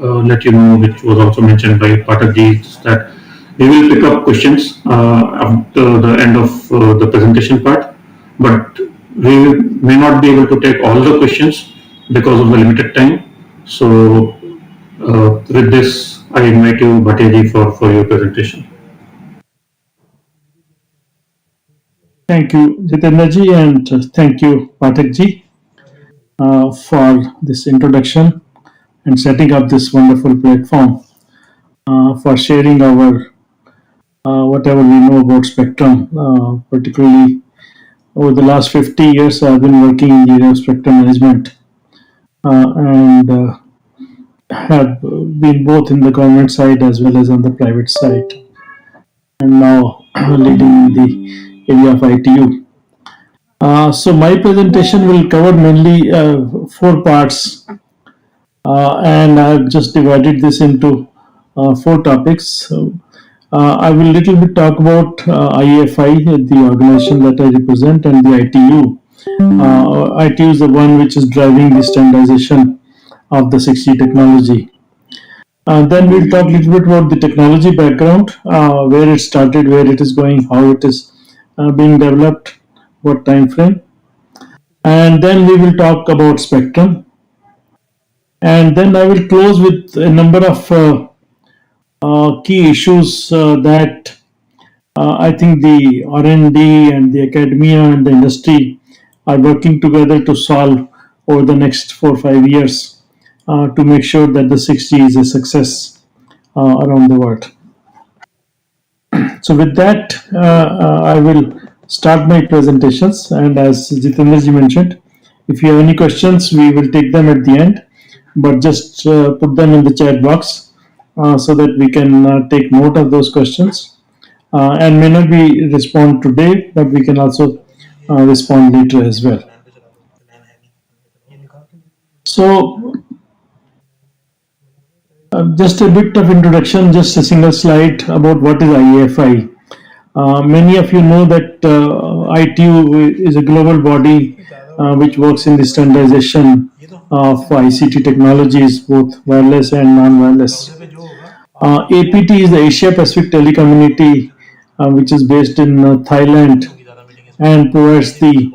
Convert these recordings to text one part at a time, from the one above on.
let you know, which was also mentioned by Pathakji, is that we will pick up questions after the end of the presentation part, but we may not be able to take all the questions because of the limited time. So, with this, I invite you, Bhateji, for your presentation. Thank you, Jitendraji, and thank you, Pathakji, for this introduction and setting up this wonderful platform for sharing our whatever we know about spectrum. Particularly over the last 50 years, I've been working in the area of spectrum management and have been both in the government side as well as on the private side, and now leading the area of ITU. So my presentation will cover mainly four parts, and I've just divided this into four topics. I will little bit talk about IFI, the organization that I represent, and the ITU. ITU is the one which is driving the standardization of the 6G technology. Then we'll talk a little bit about the technology background, where it started, where it is going, how it is being developed, what time frame, and then we will talk about spectrum, and then I will close with a number of key issues that I think the R&D and the academia and the industry are working together to solve over the next 4 or 5 years to make sure that the 6G is a success around the world. So with that, I will start my presentations. And as Jitendraji mentioned, if you have any questions, we will take them at the end. But just put them in the chat box so that we can take note of those questions. And may not be respond today, but we can also respond later as well. So just a bit of introduction, just a single slide about what is IAFI. Many of you know that ITU is a global body which works in the standardization of ICT technologies, both wireless and non-wireless. APT is the Asia Pacific Telecommunity, which is based in Thailand and provides the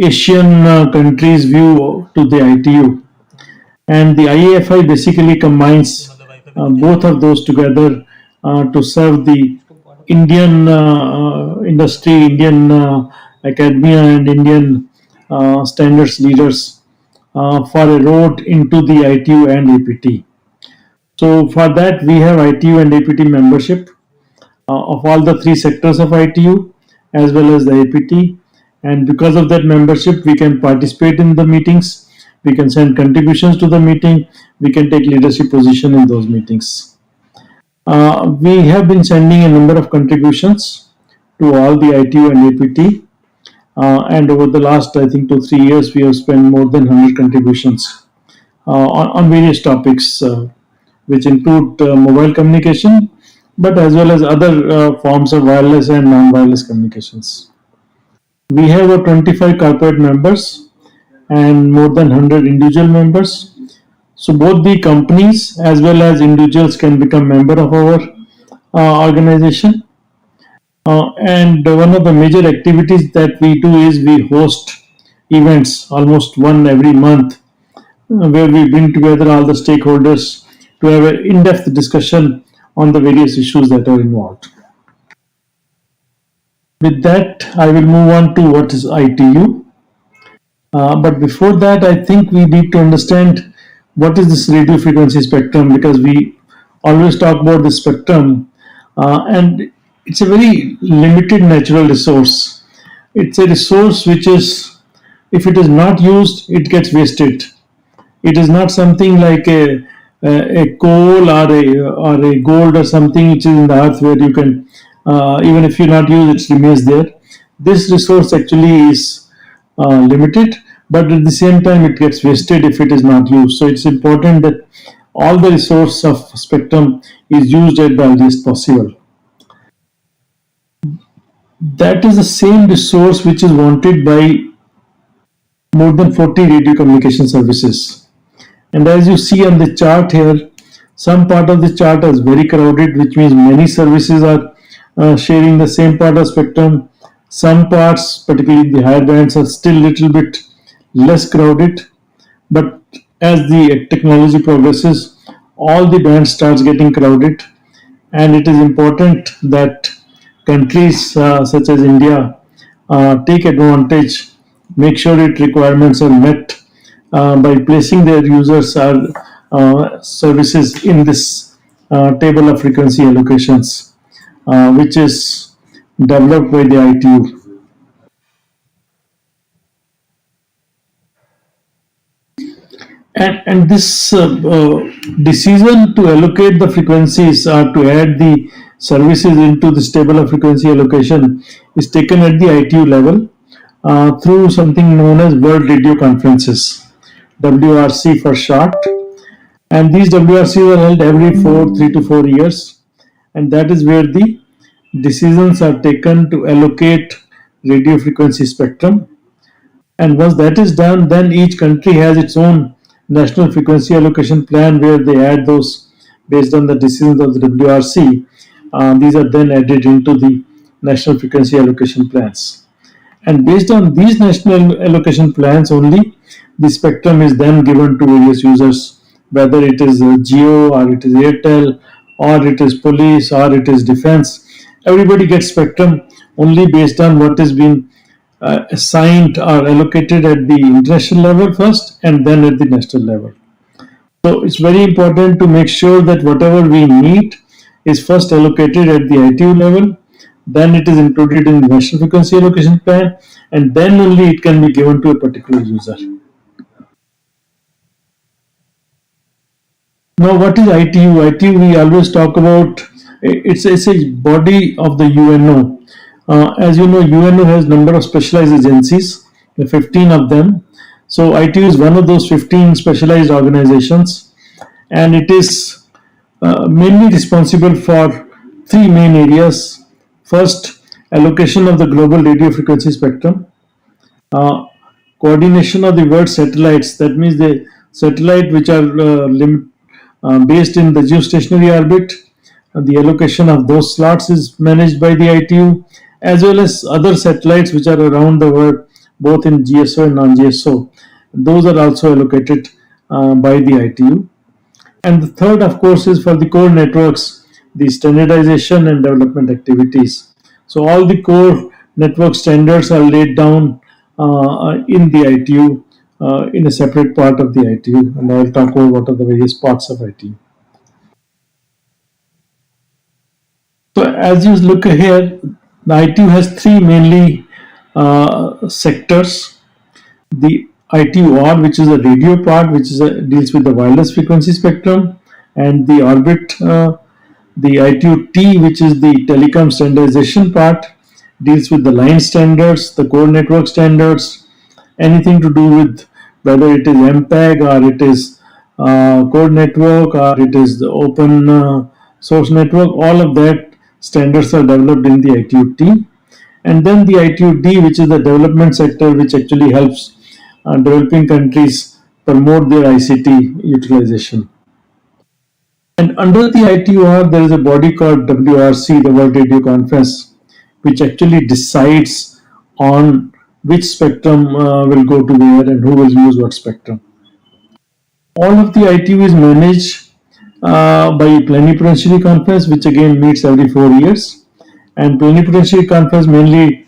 Asian countries view to the ITU. And the IAFI basically combines both of those together to serve the Indian industry, Indian academia, and Indian standards leaders for a road into the ITU and APT. So for that, we have ITU and APT membership of all the three sectors of ITU as well as the APT. And because of that membership, we can participate in the meetings, we can send contributions to the meeting, we can take leadership position in those meetings. We have been sending a number of contributions to all the ITU and APT. And over the last, I think, 2-3 years, we have spent more than 100 contributions on various topics, which include mobile communication, but as well as other forms of wireless and non-wireless communications. We have 25 corporate members and more than 100 individual members. So both the companies as well as individuals can become member of our organization. And one of the major activities that we do is we host events almost one every month, where we bring together all the stakeholders to have an in-depth discussion on the various issues that are involved. With that, I will move on to what is ITU. But before that, I think we need to understand what is this radio frequency spectrum, because we always talk about the spectrum and it's a very limited natural resource. It's a resource which is, if it is not used, it gets wasted. It is not something like a coal or a gold or something which is in the earth where you can, even if you not use it, remains there. This resource actually is limited, but at the same time it gets wasted if it is not used. So it's important that all the resource of spectrum is used at the earliest possible. That is the same resource which is wanted by more than 40 radio communication services. And as you see on the chart here, Some part of the chart is very crowded, which means many services are sharing the same part of spectrum. Some parts, particularly the higher bands, are still little bit less crowded. But as the technology progresses, all the bands starts getting crowded, and it is important that countries such as India take advantage, make sure its requirements are met by placing their users or services in this table of frequency allocations, which is developed by the ITU. And this decision to allocate the frequencies or to add the services into this table of frequency allocation is taken at the ITU level through something known as World Radio Conferences, WRC for short. And these WRCs are held every 3 to 4 years, and that is where the decisions are taken to allocate radio frequency spectrum. And once that is done, then each country has its own national frequency allocation plan where they add those based on the decisions of the WRC. These are then added into the national frequency allocation plans. And based on these national allocation plans only, the spectrum is then given to various users, whether it is Geo or it is Airtel or it is police or it is defense. Everybody gets spectrum only based on what is being assigned or allocated at the international level first and then at the national level. So it's very important to make sure that whatever we need is first allocated at the ITU level, then it is included in the national frequency allocation plan, and then only it can be given to a particular user. Now, what is ITU? ITU, we always talk about, it's a body of the UNO. As you know, UNO has number of specialized agencies, 15 of them. So ITU is one of those 15 specialized organizations, and it is mainly responsible for three main areas. First, allocation of the global radio frequency spectrum, uh, coordination of the world satellites, that means the satellite which are based in the geostationary orbit, the allocation of those slots is managed by the ITU, as well as other satellites which are around the world, both in GSO and non-GSO. Those are also allocated by the ITU. And the third, of course, is for the core networks, the standardization and development activities. So all the core network standards are laid down in the ITU in a separate part of the ITU, and I will talk about what are the various parts of ITU. So as you look here, the ITU has three mainly sectors. The ITU-R, which is the radio part, which is deals with the wireless frequency spectrum, and the orbit, the ITU-T, which is the telecom standardization part, deals with the line standards, the core network standards, anything to do with whether it is MPEG or it is core network or it is the open source network. All of that standards are developed in the ITU-T. And then the ITU-D, which is the development sector, which actually helps developing countries promote their ICT utilization. And under the ITU-R, there is a body called WRC, the World Radio Conference, which actually decides on which spectrum will go to where and who will use what spectrum. All of the ITU is managed by plenipotentiary conference, which again meets every 4 years. And plenipotentiary conference mainly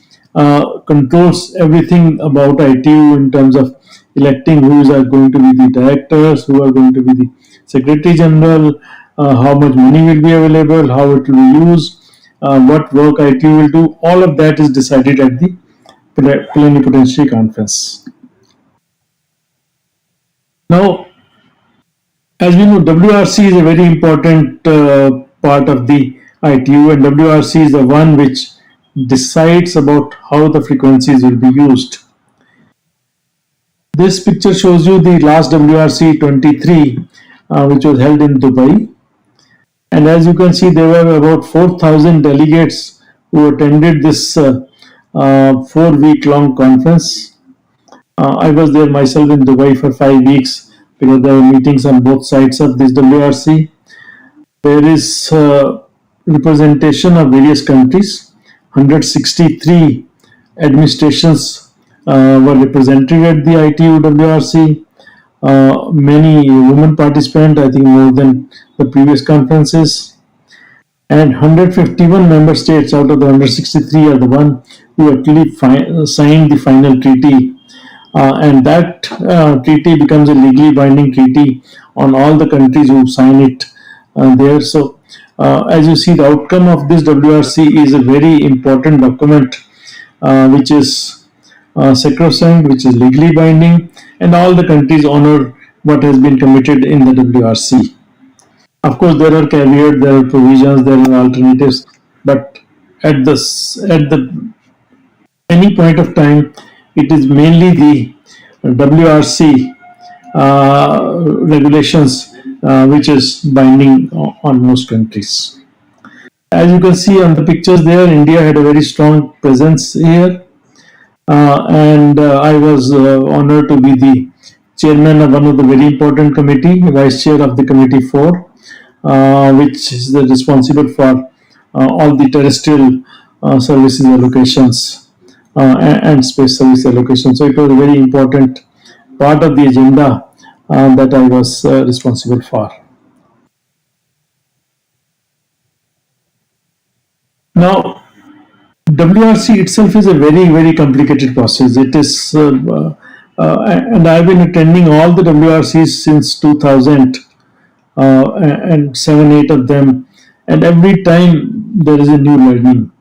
controls everything about ITU in terms of electing who are going to be the directors, who are going to be the secretary general, how much money will be available, how it will be used, what work ITU will do. All of that is decided at the plenipotentiary conference. Now, as we know, WRC is a very important part of the ITU, and WRC is the one which decides about how the frequencies will be used. This picture shows you the last WRC 23, which was held in Dubai. And as you can see, there were about 4,000 delegates who attended this 4-week long conference. I was there myself in Dubai for 5 weeks because there were meetings on both sides of this WRC. There is representation of various countries. 163 administrations were represented at the ITU WRC. Many women participant, I think more than the previous conferences. And 151 member states out of the 163 are the one who actually signed the final treaty, and that treaty becomes a legally binding treaty on all the countries who sign it there. So, as you see, the outcome of this WRC is a very important document, which is sacrosanct, which is legally binding, and all the countries honor what has been committed in the WRC. Of course, there are caveats, there are provisions, there are alternatives, but at the any point of time, it is mainly the WRC regulations which is binding on most countries. As you can see on the pictures there, India had a very strong presence here, and I was honored to be the chairman of one of the very important committee, vice chair of the committee 4, which is responsible for all the terrestrial services allocations and space service allocation. So it was a very important part of the agenda that I was responsible for. Now, WRC itself is a very complicated process. It is, and I've been attending all the WRCs since 2000, and 7, 8 of them, and every time there is a new learning.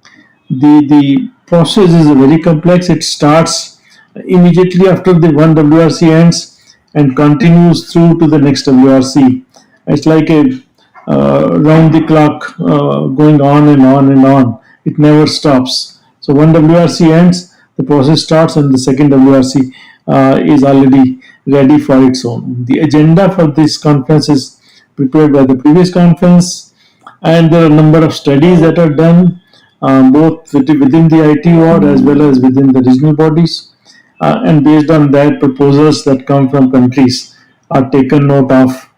The process is very complex. It starts immediately after the one WRC ends and continues through to the next WRC. It's like a round the clock going on and on and on. It never stops. So one WRC ends, the process starts, and the second WRC is already ready for its own. The agenda for this conference is prepared by the previous conference, and there are a number of studies that are done both within the ITU as well as within the regional bodies, and based on that, proposals that come from countries are taken note of,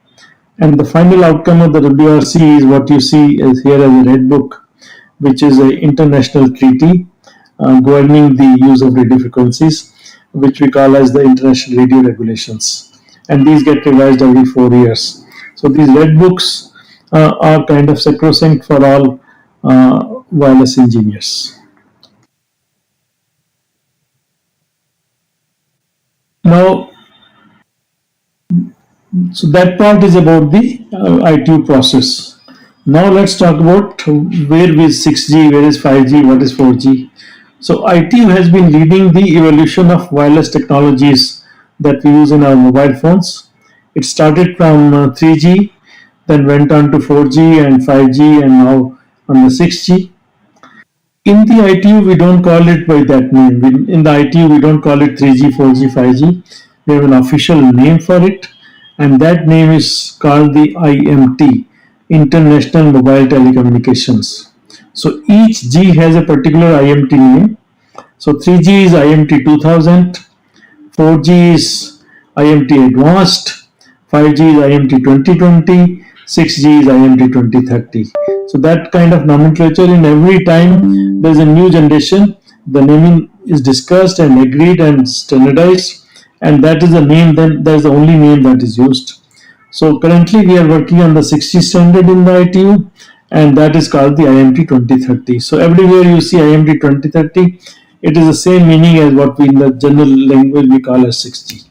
and the final outcome of the WRC is what you see is here as a red book, which is an international treaty governing the use of radio frequencies, which we call as the International Radio Regulations, and these get revised every 4 years. So these red books are kind of sacrosanct for all wireless engineers. Now, so that part is about the ITU process. Now let's talk about where is 6G, where is 5G, what is 4G. So ITU has been leading the evolution of wireless technologies that we use in our mobile phones. It started from 3G, then went on to 4G and 5G, and now on the 6G. In the ITU, we don't call it by that name. In the ITU, we don't call it 3G, 4G, 5G. We have an official name for it, and that name is called the IMT, International Mobile Telecommunications. So each G has a particular IMT name. So 3G is IMT 2000, 4G is IMT Advanced, 5G is IMT 2020, 6G is IMT 2030. So that kind of nomenclature, in every time there's a new generation, the naming is discussed and agreed and standardized, and that is the name, then that is the only name that is used. So currently we are working on the 6G standard in the ITU, and that is called the IMT 2030. So everywhere you see IMT 2030, it is the same meaning as what we in the general language we call as 6G.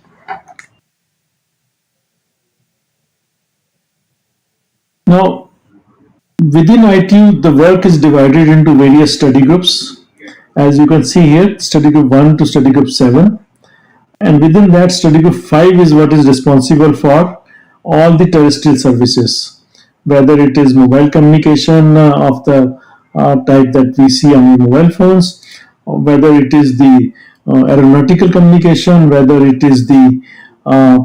Now, within ITU, the work is divided into various study groups. As you can see here, study group 1 to study group 7. And within that, study group 5 is what is responsible for all the terrestrial services, whether it is mobile communication of the type that we see on the mobile phones, or whether it is the aeronautical communication, whether it is the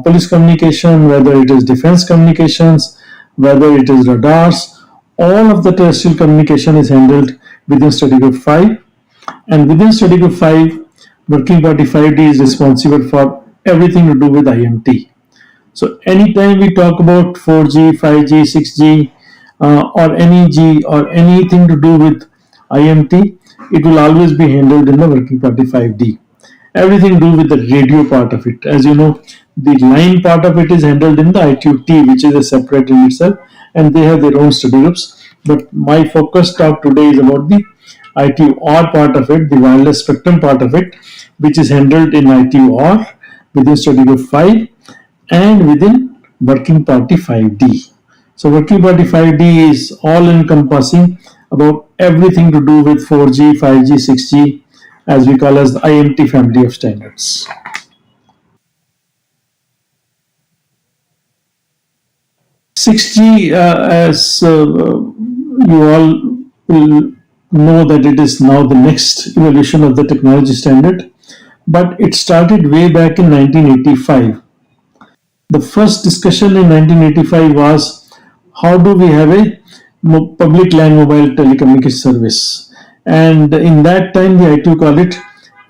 police communication, whether it is defense communications, whether it is radars. All of the terrestrial communication is handled within study group 5, and within study group 5, working party 5D is responsible for everything to do with IMT. So anytime we talk about 4G, 5G, 6G, or NEG or anything to do with IMT, it will always be handled in the working party 5D. Everything to do with the radio part of it. As you know, the line part of it is handled in the ITU-T, which is a separate in itself, and they have their own study groups. But my focus talk today is about the ITU-R part of it, the wireless spectrum part of it, which is handled in ITU-R within study group 5 and within working party 5D. So working party 5D is all encompassing about everything to do with 4G, 5G, 6G, as we call as the IMT family of standards. 6G, as you all will know that it is now the next evolution of the technology standard, but it started way back in 1985. The first discussion in 1985 was how do we have a public land mobile telecommunication service, and in that time the ITU called it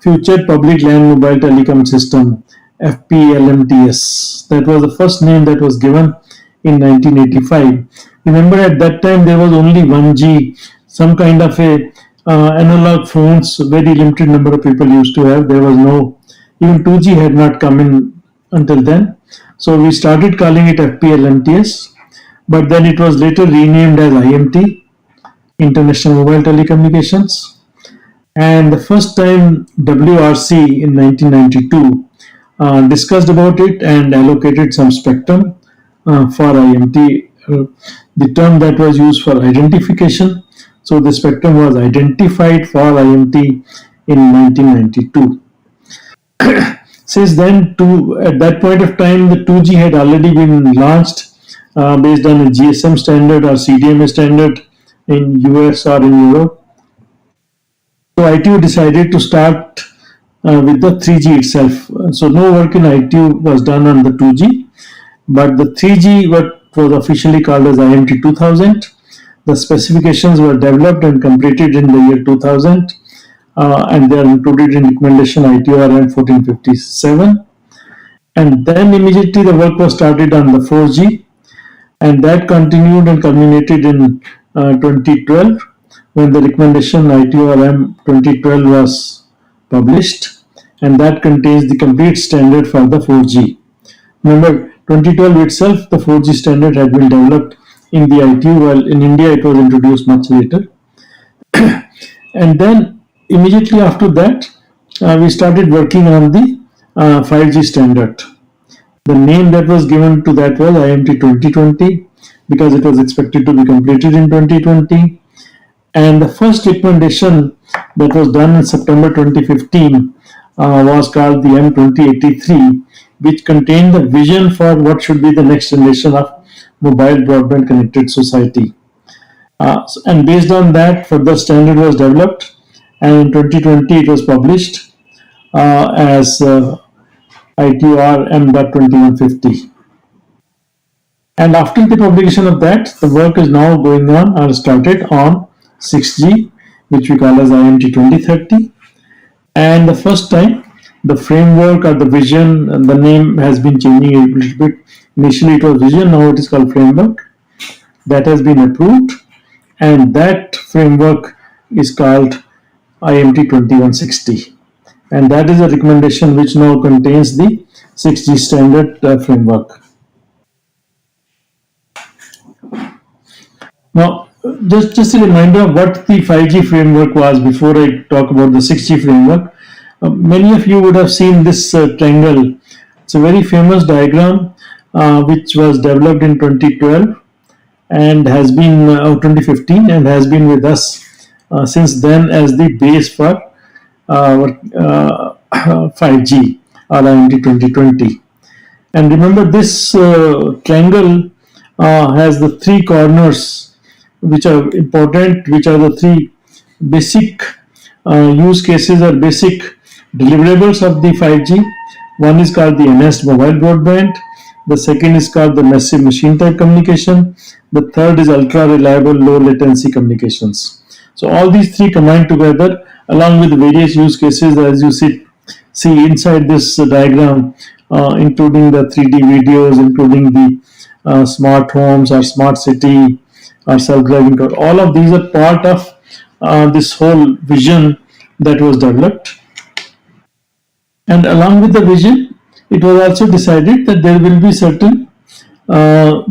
Future Public Land Mobile Telecom System, FPLMTS. That was the first name that was given in 1985. Remember, at that time there was only 1G, some kind of a analog phones, very limited number of people used to have. There was no, even 2G had not come in until then. So we started calling it FPLMTS, but then it was later renamed as IMT, International Mobile Telecommunications. And the first time WRC in 1992 discussed about it and allocated some spectrum for IMT. The term that was used for identification. So the spectrum was identified for IMT in 1992. Since then, at that point of time, the 2G had already been launched based on a GSM standard or CDMA standard in US or in Europe. So ITU decided to start with the 3G itself. So no work in ITU was done on the 2G, but the 3G, what was officially called as IMT 2000, the specifications were developed and completed in the year 2000, and they are included in recommendation ITU-RM 1457. And then immediately the work was started on the 4G, and that continued and culminated in 2012 when the recommendation ITU-RM 2012 was published, and that contains the complete standard for the 4G. Remember, 2012 itself, the 4G standard had been developed in the ITU, while in India it was introduced much later. And then immediately after that, we started working on the 5G standard. The name that was given to that was IMT 2020 because it was expected to be completed in 2020. And the first recommendation that was done in September 2015 was called the M2083, which contained the vision for what should be the next generation of mobile broadband connected society. And based on that, further standard was developed, and in 2020 it was published as ITUR M.2150. And after the publication of that, the work is now going on or started on 6G, which we call as IMT 2030. And the first time, the framework or the vision, and the name has been changing a little bit. Initially it was vision, now it is called framework. That has been approved, and that framework is called IMT 2160. And that is a recommendation which now contains the 6G standard framework. Now, just a reminder of what the 5G framework was before I talk about the 6G framework. Many of you would have seen this triangle. It's a very famous diagram which was developed in 2012 and has been 2015 and has been with us since then as the base for 5G or IMT 2020. And remember, this triangle has the three corners which are important, which are the three basic use cases or basic deliverables of the 5G. One is called the enhanced mobile broadband. The second is called the massive machine type communication. The third is ultra reliable low latency communications. So all these three combined together, along with various use cases as you see inside this diagram, including the 3D videos, including the smart homes or smart city, or self-driving car. All of these are part of this whole vision that was developed. And along with the vision, it was also decided that there will be certain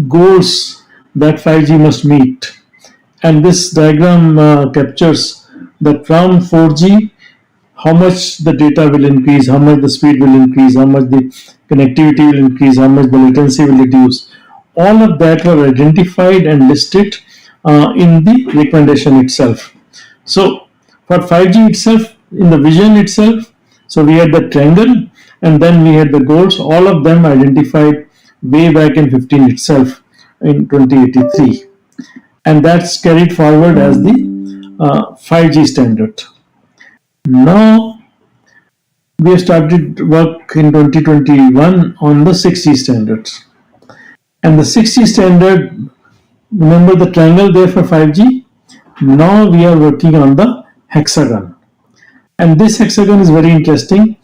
goals that 5G must meet. And this diagram captures that from 4G, how much the data will increase, how much the speed will increase, how much the connectivity will increase, how much the latency will reduce. All of that were identified and listed in the recommendation itself. So for 5G itself, in the vision itself, so we had the triangle and then we had the goals, all of them identified way back in 15 itself in 2083. And that's carried forward as the 5G standard. Now we have started work in 2021 on the 6G standards. And the 6G standard, remember the triangle there for 5G? Now we are working on the hexagon. And this hexagon is very interesting.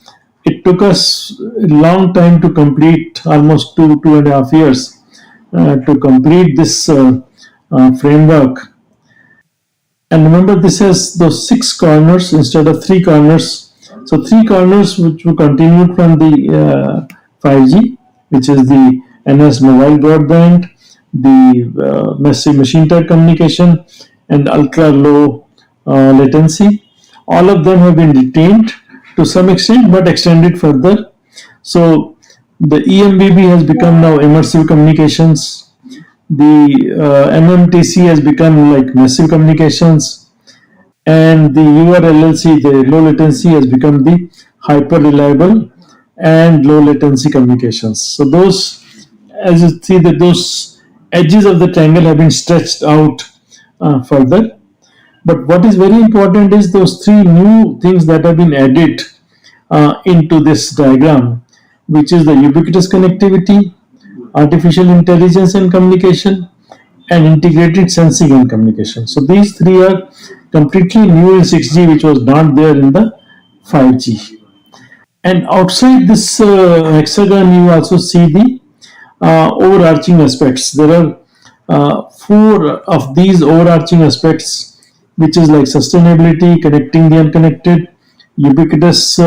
It took us a long time to complete, almost 2.5 years, to complete this framework. And remember, this has those 6 corners instead of 3 corners. So 3 corners which will continue from the 5G, which is the NS mobile broadband, the massive machine type communication, and ultra low latency. All of them have been retained to some extent, but extended further. So the EMBB has become now immersive communications. The MMTC has become like massive communications, and the URLLC, the low latency, has become the hyper reliable and low latency communications. So those, as you see, that those edges of the triangle have been stretched out further. But what is very important is those 3 new things that have been added into this diagram, which is the ubiquitous connectivity, artificial intelligence and communication, and integrated sensing and communication. So these 3 are completely new in 6G, which was not there in the 5G. And outside this hexagon, you also see the overarching aspects. There are 4 of these overarching aspects, which is like sustainability, connecting the unconnected, ubiquitous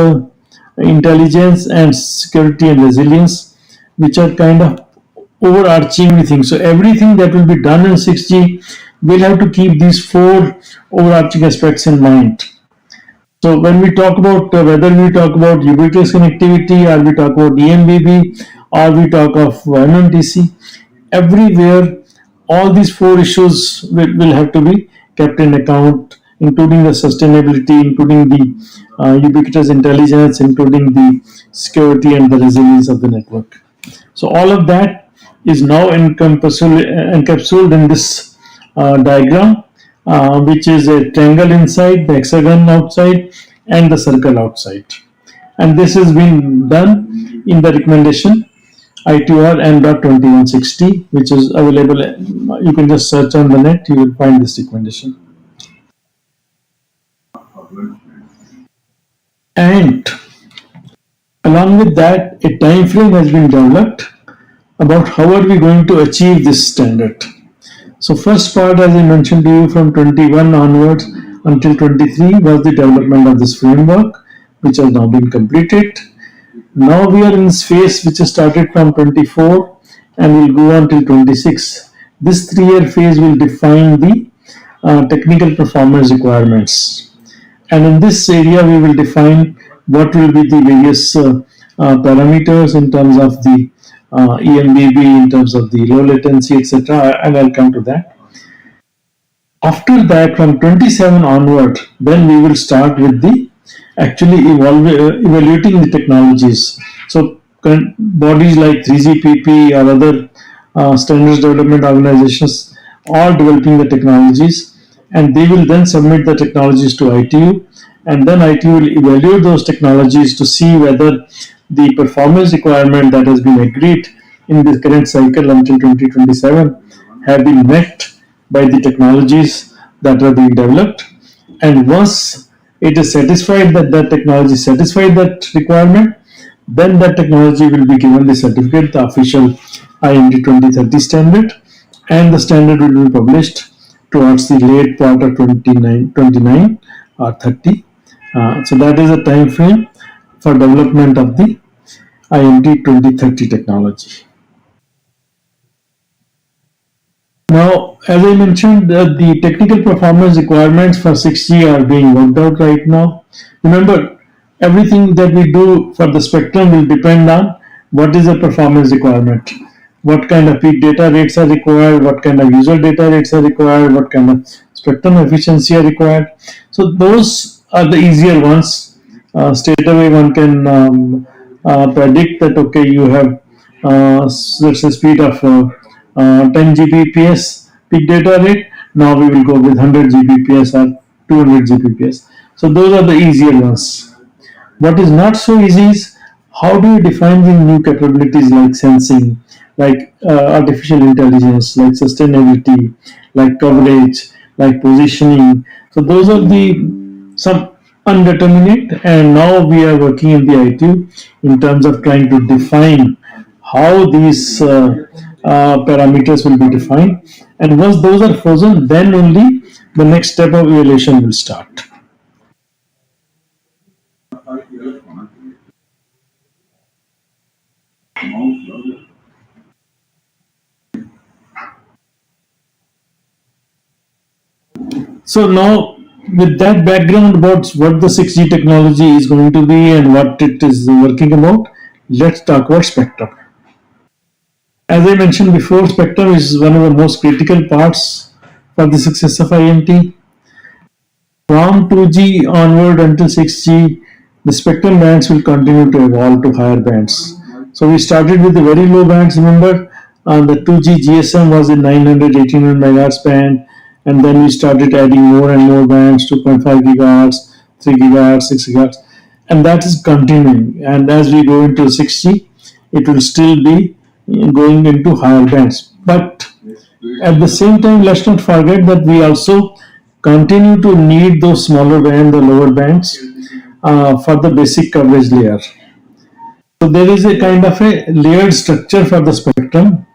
intelligence, and security and resilience, which are kind of overarching things. So everything that will be done in 6G will have to keep these 4 overarching aspects in mind. So when we talk about whether we talk about ubiquitous connectivity, or we talk about EMBB, or we talk of MMTC, everywhere all these 4 issues will have to be kept in account, including the sustainability, including the ubiquitous intelligence, including the security and the resilience of the network. So all of that is now encapsulated in this diagram, which is a triangle inside, the hexagon outside, and the circle outside. And this has been done in the recommendation ITR M.2160, which is available. You can just search on the net, you will find this recommendation. And along with that, a time frame has been developed about how are we going to achieve this standard. So first part, as I mentioned to you, from 21 onwards until 23 was the development of this framework, which has now been completed. Now we are in this phase which has started from 24 and will go on till 26. This 3-year phase will define the technical performance requirements. And in this area, we will define what will be the various parameters in terms of the EMBB, in terms of the low latency, etc. And I'll come to that. After that, from 27 onward, then we will start with the actually evaluating the technologies. So bodies like 3GPP or other standards development organizations are developing the technologies, and they will then submit the technologies to ITU, and then ITU will evaluate those technologies to see whether the performance requirement that has been agreed in the current cycle until 2027 have been met by the technologies that are being developed. And once it is satisfied that that technology satisfied that requirement, then that technology will be given the certificate, the official IND 2030 standard, and the standard will be published towards the late part of 29 or 30. So that is the time frame for development of the IMT 2030 technology. Now, as I mentioned, the technical performance requirements for 6G are being worked out right now. Remember, everything that we do for the spectrum will depend on what is the performance requirement, what kind of peak data rates are required, what kind of user data rates are required, what kind of spectrum efficiency are required. So those are the easier ones. Straight away, one can predict that okay, you have let's say speed of 10 Gbps peak data rate. Now we will go with 100 Gbps or 200 Gbps. So those are the easier ones. What is not so easy is how do you define the new capabilities like sensing, like artificial intelligence, like sustainability, like coverage, like positioning. So those are the some undeterminate, and now we are working in the ITU in terms of trying to define how these parameters will be defined. And once those are frozen, then only the next step of evaluation will start. So now, with that background about what the 6G technology is going to be and what it is working about, let's talk about spectrum. As I mentioned before, spectrum is one of the most critical parts for the success of IMT. From 2G onward until 6G, the spectrum bands will continue to evolve to higher bands. So we started with the very low bands, remember? The 2G GSM was in 900, 1800 megahertz band, and then we started adding more and more bands, 2.5 gigahertz, 3 gigahertz, 6 gigahertz, and that is continuing. And as we go into 6G, it will still be going into higher bands. But at the same time, let's not forget that we also continue to need those smaller bands, the lower bands, for the basic coverage layer. So there is a kind of a layered structure for the spectrum.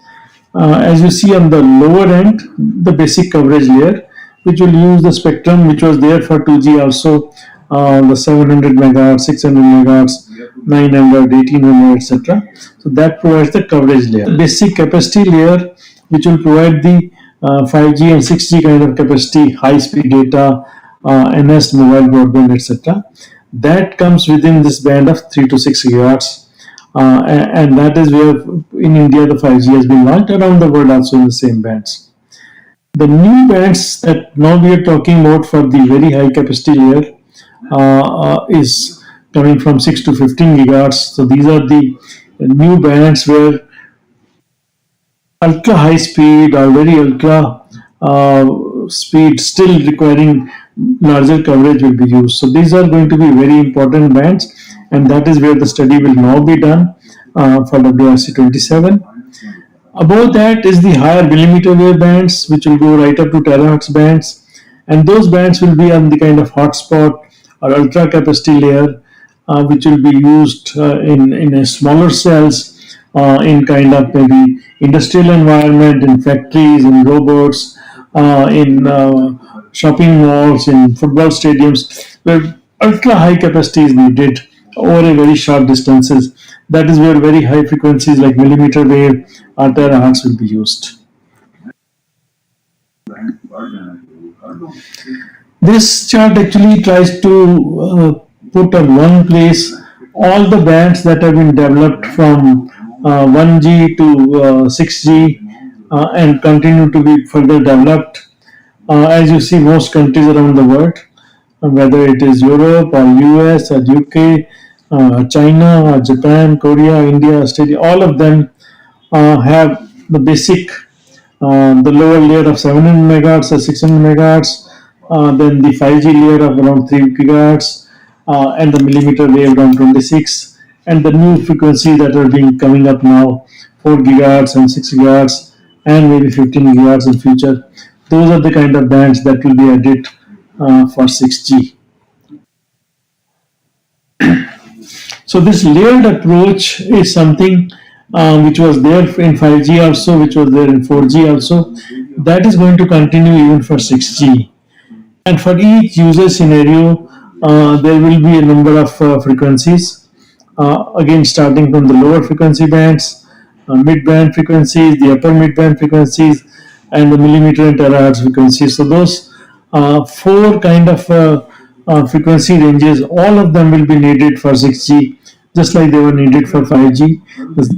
As you see on the lower end, the basic coverage layer, which will use the spectrum which was there for 2G also, the 700 megahertz, 600 megahertz, 900, 1800, etc. So that provides the coverage layer. Basic capacity layer, which will provide the 5G and 6G kind of capacity, high speed data, enhanced mobile broadband, etc. That comes within this band of 3 to 6 gigahertz. And that is where in India the 5G has been launched, around the world also in the same bands. The new bands that now we are talking about for the very high capacity layer is coming from 6 to 15 gigahertz. So these are the new bands where ultra high speed or very ultra speed still requiring larger coverage will be used. So these are going to be very important bands, and that is where the study will now be done for WRC 27. Above that is the higher millimeter wave bands, which will go right up to terahertz bands, and those bands will be on the kind of hotspot or ultra capacity layer, which will be used in a smaller cells, in kind of maybe industrial environment, in factories, in robots, in shopping malls, in football stadiums, where ultra high capacity is needed over a very short distances. That is where very high frequencies like millimeter wave or terahertz will be used. This chart actually tries to put on one place all the bands that have been developed from 1G to 6G and continue to be further developed. As you see, most countries around the world, whether it is Europe or US or UK, China or Japan, Korea, India, Australia, all of them have the basic, the lower layer of 700 megahertz or 600 megahertz, then the 5G layer of around 3 gigahertz, and the millimeter wave around 26, and the new frequencies that are being coming up now, 4 gigahertz and 6 gigahertz, and maybe 15 gigahertz in future. Those are the kind of bands that will be added for 6G. So this layered approach is something which was there in 5G also, which was there in 4G also. That is going to continue even for 6G. And for each user scenario, there will be a number of frequencies. Again, starting from the lower frequency bands, mid-band frequencies, the upper mid-band frequencies, and the millimeter and terahertz frequencies. So those four kind of frequency ranges, all of them will be needed for 6G, just like they were needed for 5G.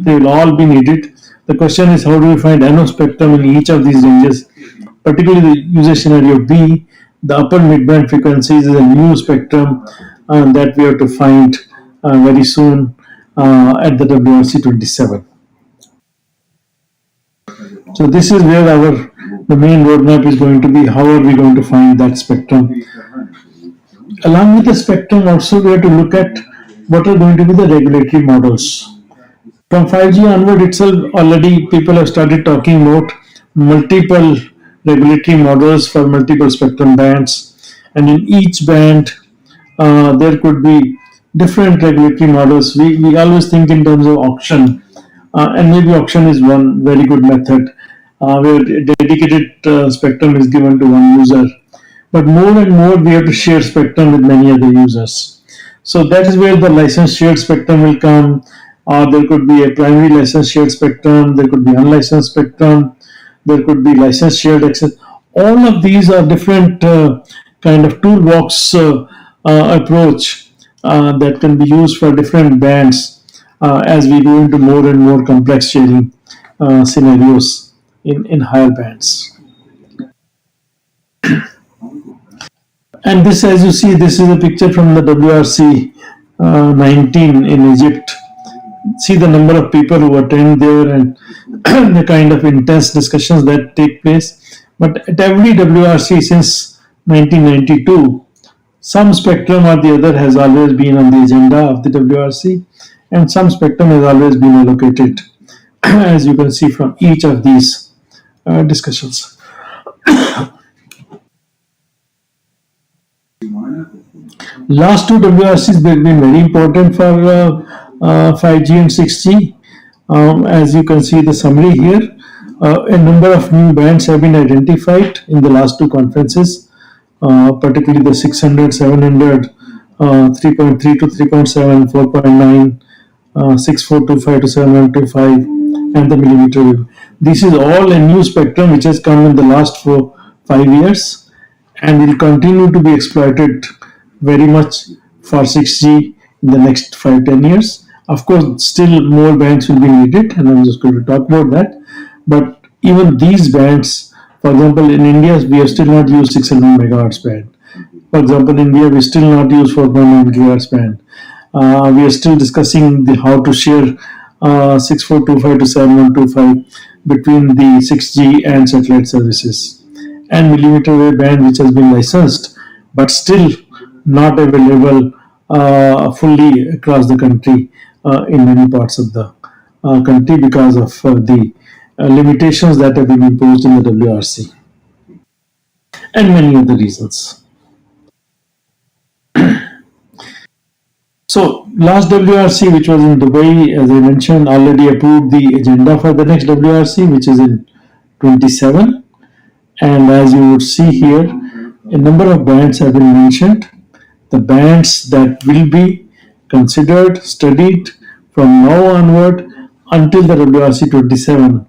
They will all be needed. The question is, how do we find NO spectrum in each of these ranges? Particularly the user scenario B, the upper mid-band frequencies is a new spectrum that we have to find very soon at the WRC 27. So this is where the main roadmap is going to be. How are we going to find that spectrum? Along with the spectrum, also we have to look at what are going to be the regulatory models. From 5G onward itself, already people have started talking about multiple regulatory models for multiple spectrum bands, and in each band, there could be different regulatory models. We always think in terms of auction, and maybe auction is one very good method where dedicated spectrum is given to one user. But more and more, we have to share spectrum with many other users. So that is where the license shared spectrum will come. There could be a primary license shared spectrum, there could be unlicensed spectrum, there could be license shared access. All of these are different kind of toolbox approach that can be used for different bands as we go into more and more complex sharing scenarios in higher bands. And this, as you see, this is a picture from the WRC 19 in Egypt. See the number of people who attend there and the kind of intense discussions that take place. But at every WRC since 1992, some spectrum or the other has always been on the agenda of the WRC, and some spectrum has always been allocated, as you can see from each of these discussions. Last two WRCs have been very important for 5G and 6G. As you can see the summary here, a number of new bands have been identified in the last two conferences, particularly the 600, 700, 3.3 to 3.7, 4.9, 6425 to 7125, and the millimeter wave. This is all a new spectrum which has come in the last 5 years and will continue to be exploited very much for 6G in the next 5-10 years. Of course, still more bands will be needed, and I'm just going to talk about that. But even these bands, for example, in India, we have still not used 600 megahertz band. For example, in India, we still not use 4.9 gigahertz band. We are still discussing how to share 6425 to 7125 between the 6G and satellite services, and millimeter wave band, which has been licensed, but still not available fully across the country in many parts of the country because of the limitations that have been imposed in the WRC and many other reasons. So last WRC, which was in Dubai, as I mentioned, already approved the agenda for the next WRC, which is in 27. And as you would see here, a number of bands have been mentioned. The bands that will be considered, studied from now onward until the WRC 27.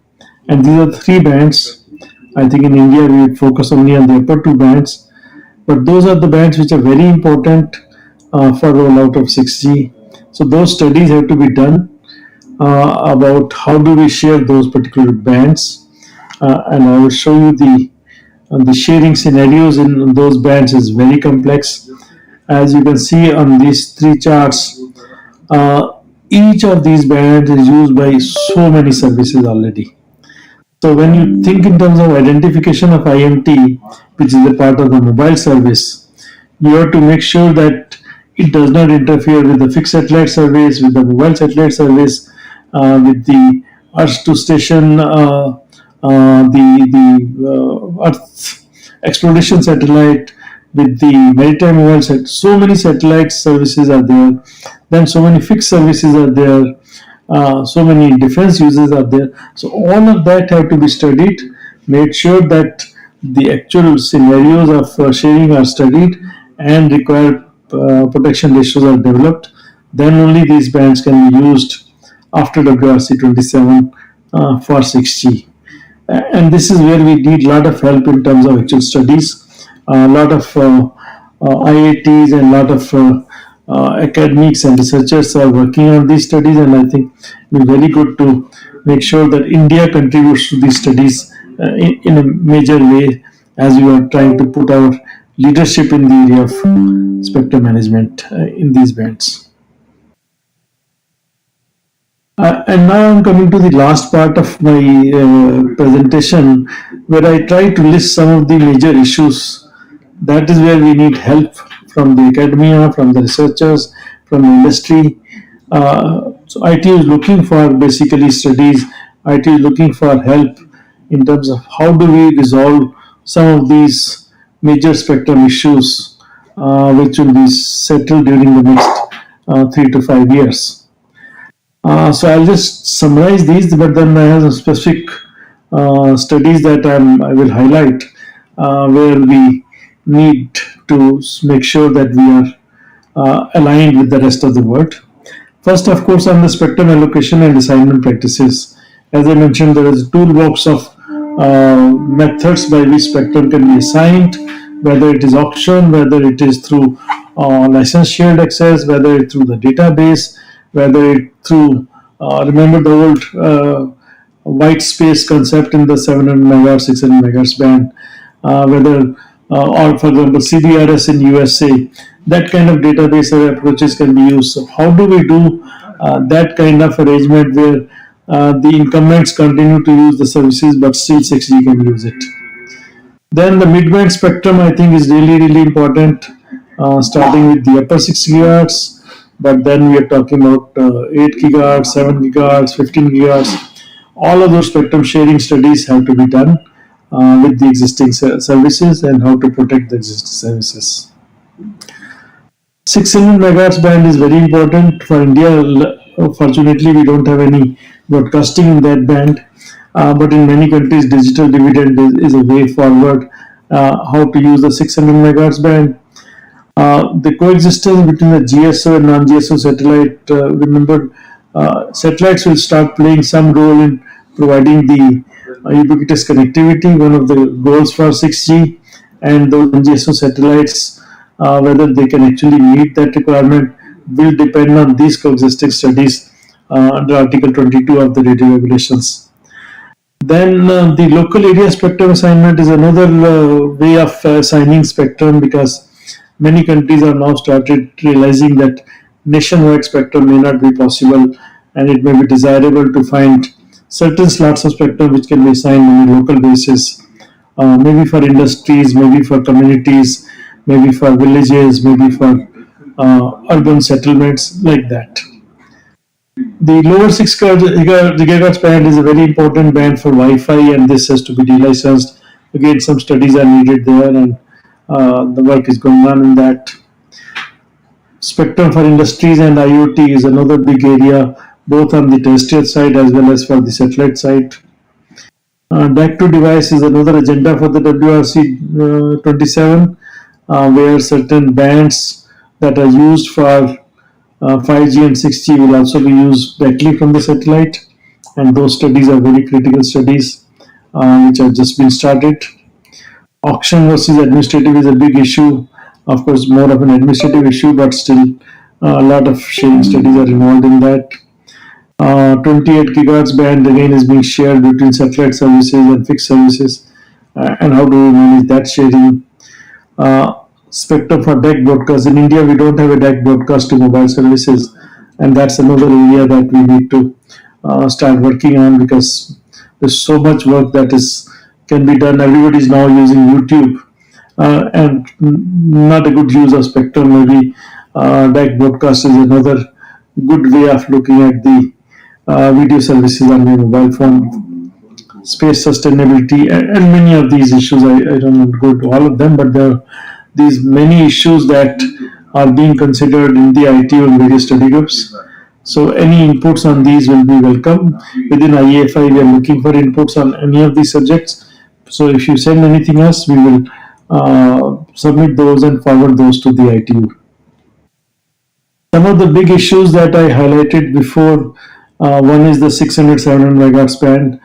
And these are three bands. I think in India we would focus only on the upper two bands. But those are the bands which are very important for rollout of 6G. So those studies have to be done about how do we share those particular bands. And I will show you the sharing scenarios in those bands is very complex. As you can see on these three charts, each of these bands is used by so many services already. So when you think in terms of identification of IMT, which is a part of the mobile service, you have to make sure that it does not interfere with the fixed satellite service, with the mobile satellite service, with the Earth to station, the Earth exploration satellite, with the maritime mobile satellite. So many satellite services are there. Then so many fixed services are there. So many defense uses are there. So all of that have to be studied, made sure that the actual scenarios of sharing are studied and required protection ratios are developed. Then only these bands can be used after WRC 27 for 6G. And this is where we need a lot of help in terms of actual studies. A lot of IITs and a lot of academics and researchers are working on these studies, and I think it's very good to make sure that India contributes to these studies in a major way as we are trying to put our leadership in the area of spectrum management in these bands. And now I'm coming to the last part of my presentation, where I try to list some of the major issues. That is where we need help from the academia, from the researchers, from the industry. So IT is looking for basically studies. IT is looking for help in terms of how do we resolve some of these major spectrum issues, which will be settled during the next 3 to 5 years. So I'll just summarize these, but then I have some specific studies that I will highlight where we need to make sure that we are aligned with the rest of the world. First, of course, on the spectrum allocation and assignment practices. As I mentioned, there is a toolbox of methods by which spectrum can be assigned, whether it is auction, whether it is through license shared access, whether it through the database, whether it through remember the old white space concept in the 700 megahertz, 600 megahertz band, whether or for example CBRS in USA, that kind of database approaches can be used. So how do we do that kind of arrangement where the incumbents continue to use the services but still 6G can use it? Then the mid-band spectrum I think is really important, starting with the upper 6 gigahertz, but then we are talking about 8 gigahertz, 7 gigahertz, 15 gigahertz. All of those spectrum sharing studies have to be done with the existing services and how to protect the existing services. 600 megahertz band is very important for India. Fortunately, we don't have any broadcasting in that band, but in many countries, digital dividend is a way forward. How to use the 600 megahertz band. The coexistence between the GSO and non-GSO satellite. Remember, satellites will start playing some role in providing the ubiquitous connectivity, one of the goals for 6G, and those non-GSO satellites, whether they can actually meet that requirement, will depend on these coexisting studies under Article 22 of the radio regulations. Then the local area spectrum assignment is another way of assigning spectrum, because many countries are now started realizing that nationwide spectrum may not be possible, and it may be desirable to find certain slots of spectrum which can be assigned on a local basis, maybe for industries, maybe for communities, maybe for villages, maybe for urban settlements, like that. The lower 6 gigahertz band is a very important band for Wi-Fi, and this has to be delicensed. Again, some studies are needed there, and the work is going on in that. Spectrum for industries and IoT is another big area, both on the terrestrial side as well as for the satellite side. DAC to device is another agenda for the WRC 27, where certain bands that are used for 5G and 6G will also be used directly from the satellite, and those studies are very critical studies which have just been started. Auction versus administrative is a big issue, of course, more of an administrative issue, but still a lot of sharing studies are involved in that. 28 gigahertz band again is being shared between satellite services and fixed services, and how do we manage that sharing? Spectrum for DAC broadcast. In India, we don't have a DAC broadcast to mobile services, and that's another area that we need to start working on, because there's so much work that is can be done. Everybody is now using YouTube, and not a good use of spectrum. Maybe DAC broadcast is another good way of looking at the video services on your mobile phone. Space sustainability and many of these issues. I don't want to go to all of them, but there are these many issues that are being considered in the ITU and various study groups. So any inputs on these will be welcome. Within IEFI, we are looking for inputs on any of these subjects. So if you send anything else, we will submit those and forward those to the ITU. Some of the big issues that I highlighted before, one is the 600 700 megahertz band.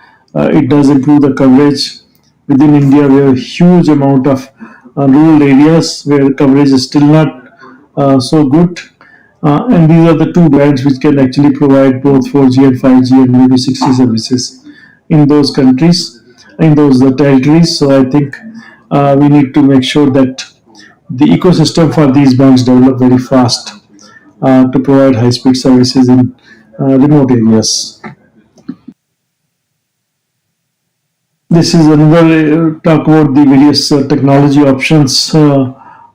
It does improve the coverage. Within India, we have a huge amount of rural areas where coverage is still not so good. And these are the two bands which can actually provide both 4G and 5G and maybe 6G services in those countries, in those territories. So I think we need to make sure that the ecosystem for these bands develop very fast to provide high-speed services in remote areas. This is another talk about the various technology options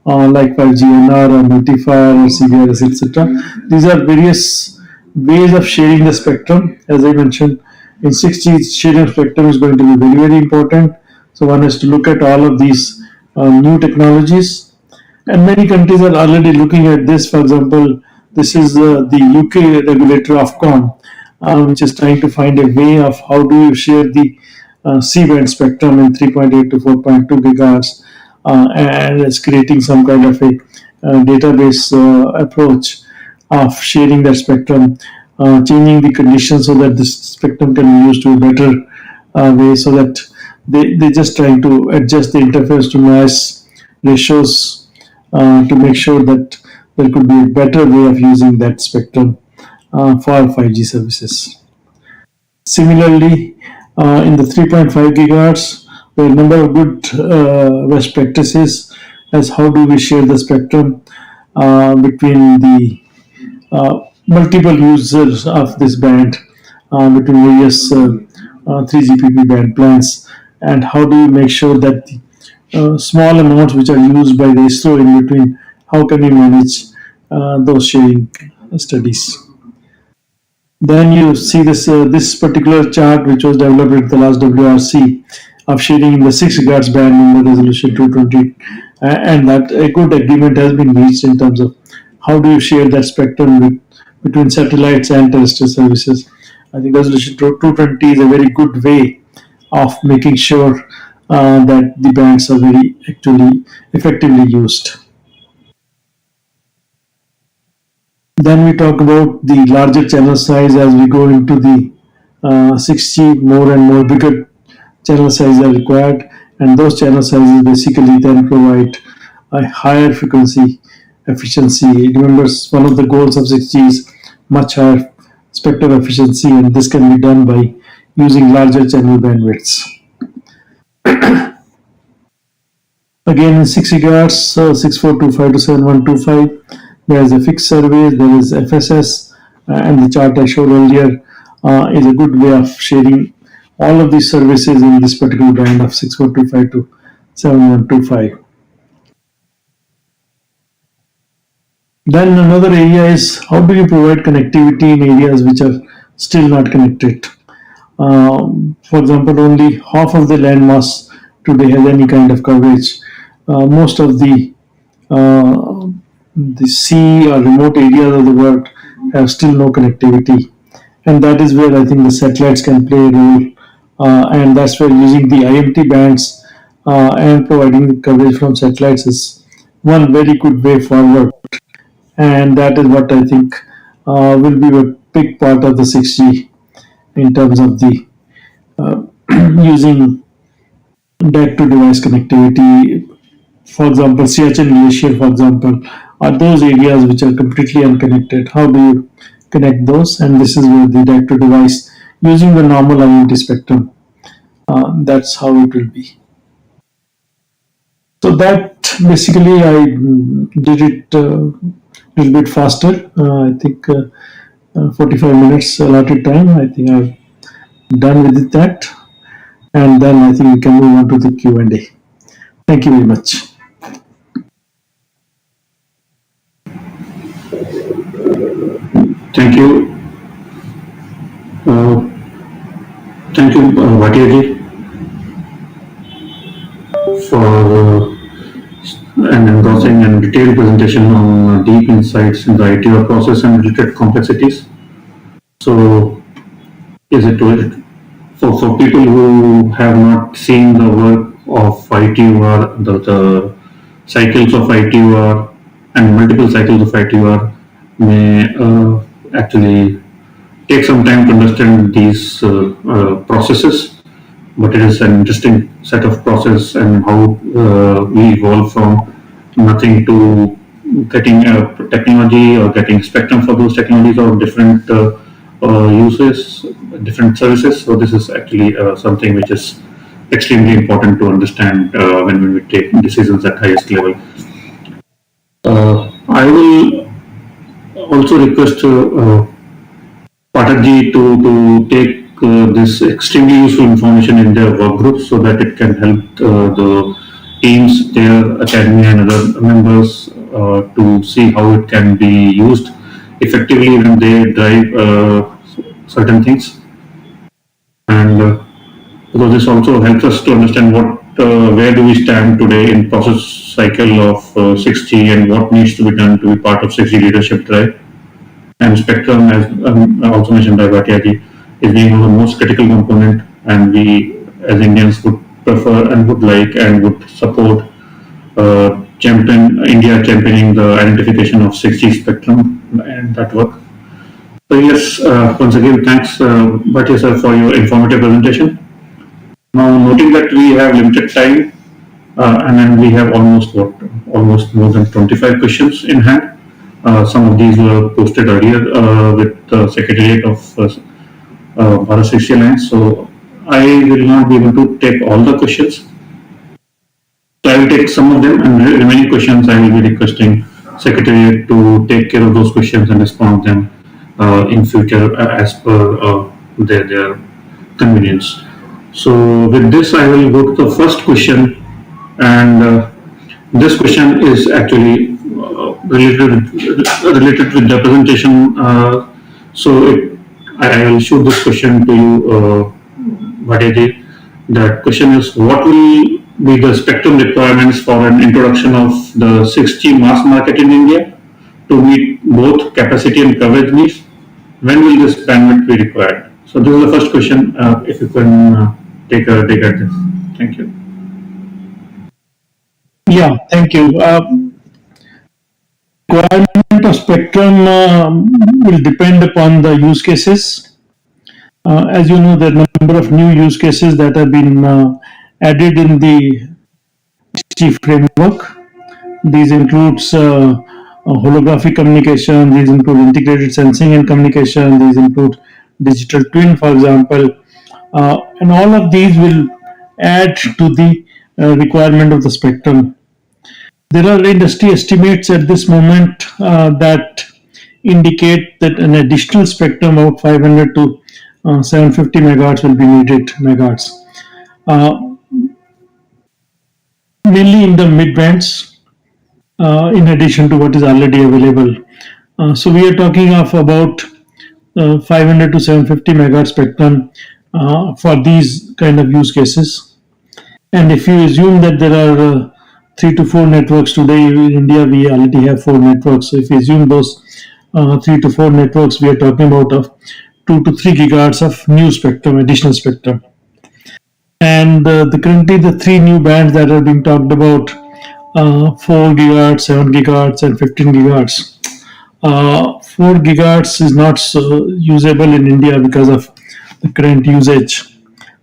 like 5G NR or multi-fire or CBRS, etc. These are various ways of sharing the spectrum. As I mentioned, in 6G, sharing spectrum is going to be very, very important. So one has to look at all of these new technologies, and many countries are already looking at this. For example, this is the UK regulator Ofcom, which is trying to find a way of how do you share the C-band spectrum in 3.8 to 4.2 gigahertz, and it's creating some kind of a database approach of sharing that spectrum, changing the conditions so that this spectrum can be used to a better way, so that they just trying to adjust the interface to noise ratios to make sure that there could be a better way of using that spectrum for 5G services. Similarly, in the 3.5 gigahertz, there are a number of good best practices as how do we share the spectrum between the multiple users of this band, between various 3GPP band plans, and how do you make sure that the small amounts which are used by the ISRO in between, how can we manage those sharing studies. Then you see this particular chart which was developed with the last WRC of sharing in the 6 gigahertz band in the resolution 220, and that a good agreement has been reached in terms of how do you share that spectrum between satellites and terrestrial services. I think resolution 220 is a very good way of making sure that the bands are very actually effectively used. Then we talk about the larger channel size as we go into the 6G. More and more bigger channel sizes are required, and those channel sizes basically then provide a higher frequency efficiency. Remember, one of the goals of 6G is much higher spectrum efficiency, and this can be done by using larger channel bandwidths. Again, in 6 gigahertz, 6425 to 7125, there is a fixed service, there is FSS, and the chart I showed earlier is a good way of sharing all of these services in this particular band of 6425 to 7125. Then another area is how do you provide connectivity in areas which are still not connected. For example, only half of the landmass today has any kind of coverage. Most of the sea or remote areas of the world have still no connectivity, and that is where I think the satellites can play a role, and that's where using the IMT bands and providing the coverage from satellites is one very good way forward, and that is what I think will be a big part of the 6G in terms of the using direct to device connectivity. For example, Siachen Glacier, for example, are those areas which are completely unconnected. How do you connect those? And this is where the direct to device using the normal IoT spectrum. That's how it will be. So that basically I did it a little bit faster. I think 45 minutes allotted time. I think I've done with that, and then I think we can move on to the Q&A. Thank you very much. Thank you. Uh, Thank you, Bhatia for an engrossing and detailed presentation on deep insights in the ITO process and related complexities. So, is it for people who have not seen the work of ITUR, the cycles of ITUR and multiple cycles of ITUR may actually take some time to understand these processes, but it is an interesting set of process and how we evolve from nothing to getting technology or getting spectrum for those technologies or different uses, different services. So this is actually something which is extremely important to understand when we take decisions at highest level. I will also request Patakji to take this extremely useful information in their work groups so that it can help the teams, their academy and other members to see how it can be used effectively when they drive certain things. And because this also helps us to understand where do we stand today in process cycle of 6G and what needs to be done to be part of 6G leadership drive. And spectrum, as also mentioned by Bhatia is being one of the most critical component, and we as Indians would prefer and would like and would support India championing the identification of 6G spectrum and that work. So yes, once again, thanks Bhatia sir for your informative presentation. Now, noting that we have limited time, and then we have almost more than 25 questions in hand. Some of these were posted earlier with the Secretariat of Bharat 60 Alliance. So I will not be able to take all the questions. So I will take some of them, and remaining questions I will be requesting Secretariat to take care of those questions and respond them in future as per their convenience. So with this, I will go to the first question, and this question is actually related with the presentation. I will shoot this question to you, Bhatia. That question is: what will be the spectrum requirements for an introduction of the 6G mass market in India to meet both capacity and coverage needs? When will this bandwidth be required? So this is the first question. If you can take a dig at this. Thank you. Yeah, thank you. Requirement of spectrum will depend upon the use cases. As you know, there are a number of new use cases that have been added in the 6G framework. These includes holographic communication. These include integrated sensing and communication. These include digital twin, for example, and all of these will add to the requirement of the spectrum. There are industry estimates at this moment that indicate that an additional spectrum of 500 to 750 megahertz will be needed, megahertz, uh, mainly in the mid bands, in addition to what is already available. So we are talking of about 500 to 750 megahertz spectrum for these kind of use cases. And if you assume that there are 3 to 4 networks today in India, we already have 4 networks. So if you assume those 3 to 4 networks, we are talking about of 2 to 3 gigahertz of new spectrum, additional spectrum. And currently the 3 new bands that are being talked about, 4 gigahertz, 7 gigahertz, and 15 gigahertz. 4 gigahertz is not so usable in India because of the current usage.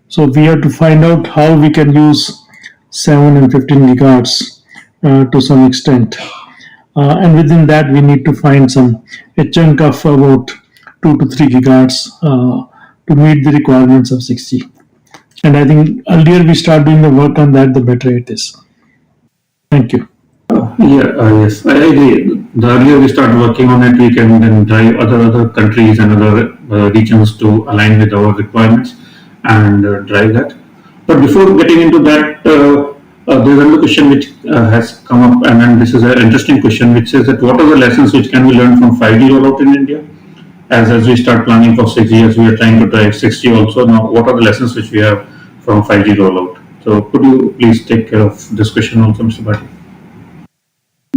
So we have to find out how we can use 7 and 15 gigahertz to some extent. And within that, we need to find a chunk of about 2 to 3 gigahertz to meet the requirements of 6G. And I think earlier we start doing the work on that, the better it is. Thank you. Yes, I agree. The earlier we start working on it, we can then drive other countries and other regions to align with our requirements and drive that. But before getting into that, there's another question which has come up, and then this is an interesting question, which says that what are the lessons which can be learned from 5G rollout in India? As we start planning for 6G, as we are trying to drive 6G also. Now, what are the lessons which we have from 5G rollout? So, could you please take care of this question also, Mr. Bhatia?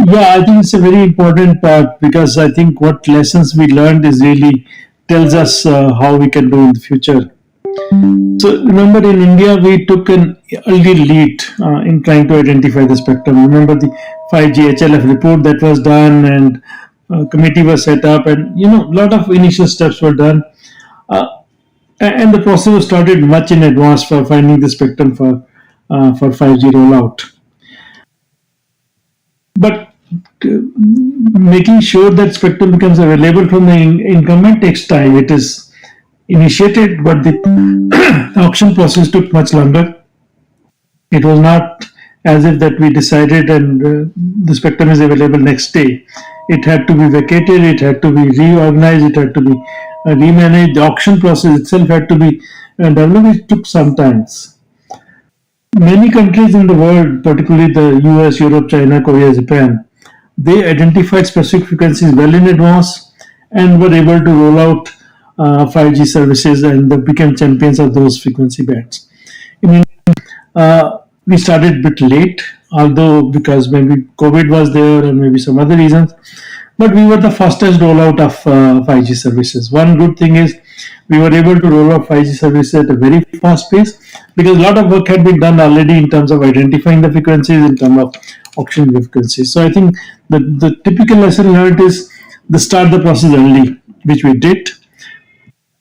Yeah, I think it's a very important part because I think what lessons we learned is really tells us how we can do in the future. So remember, in India, we took an early lead in trying to identify the spectrum. Remember the 5G HLF report that was done, and committee was set up, and a lot of initial steps were done, uh, and the process was started much in advance for finding the spectrum for 5G rollout. But making sure that spectrum becomes available from the incumbent takes time. It is initiated, but the auction process took much longer. It was not as if that we decided and the spectrum is available next day. It had to be vacated, it had to be reorganized, it had to be remanaged. The auction process itself had to be developed. It took some time. Many countries in the world, particularly the US, Europe, China, Korea, Japan, they identified specific frequencies well in advance and were able to roll out 5G services, and they became champions of those frequency bands. In we started a bit late, although because maybe COVID was there and maybe some other reasons, but we were the fastest rollout of 5G services. One good thing is we were able to roll out 5G services at a very fast pace because a lot of work had been done already in terms of identifying the frequencies, in terms of auctioning the frequencies. So I think the typical lesson learned is the start the process early, which we did.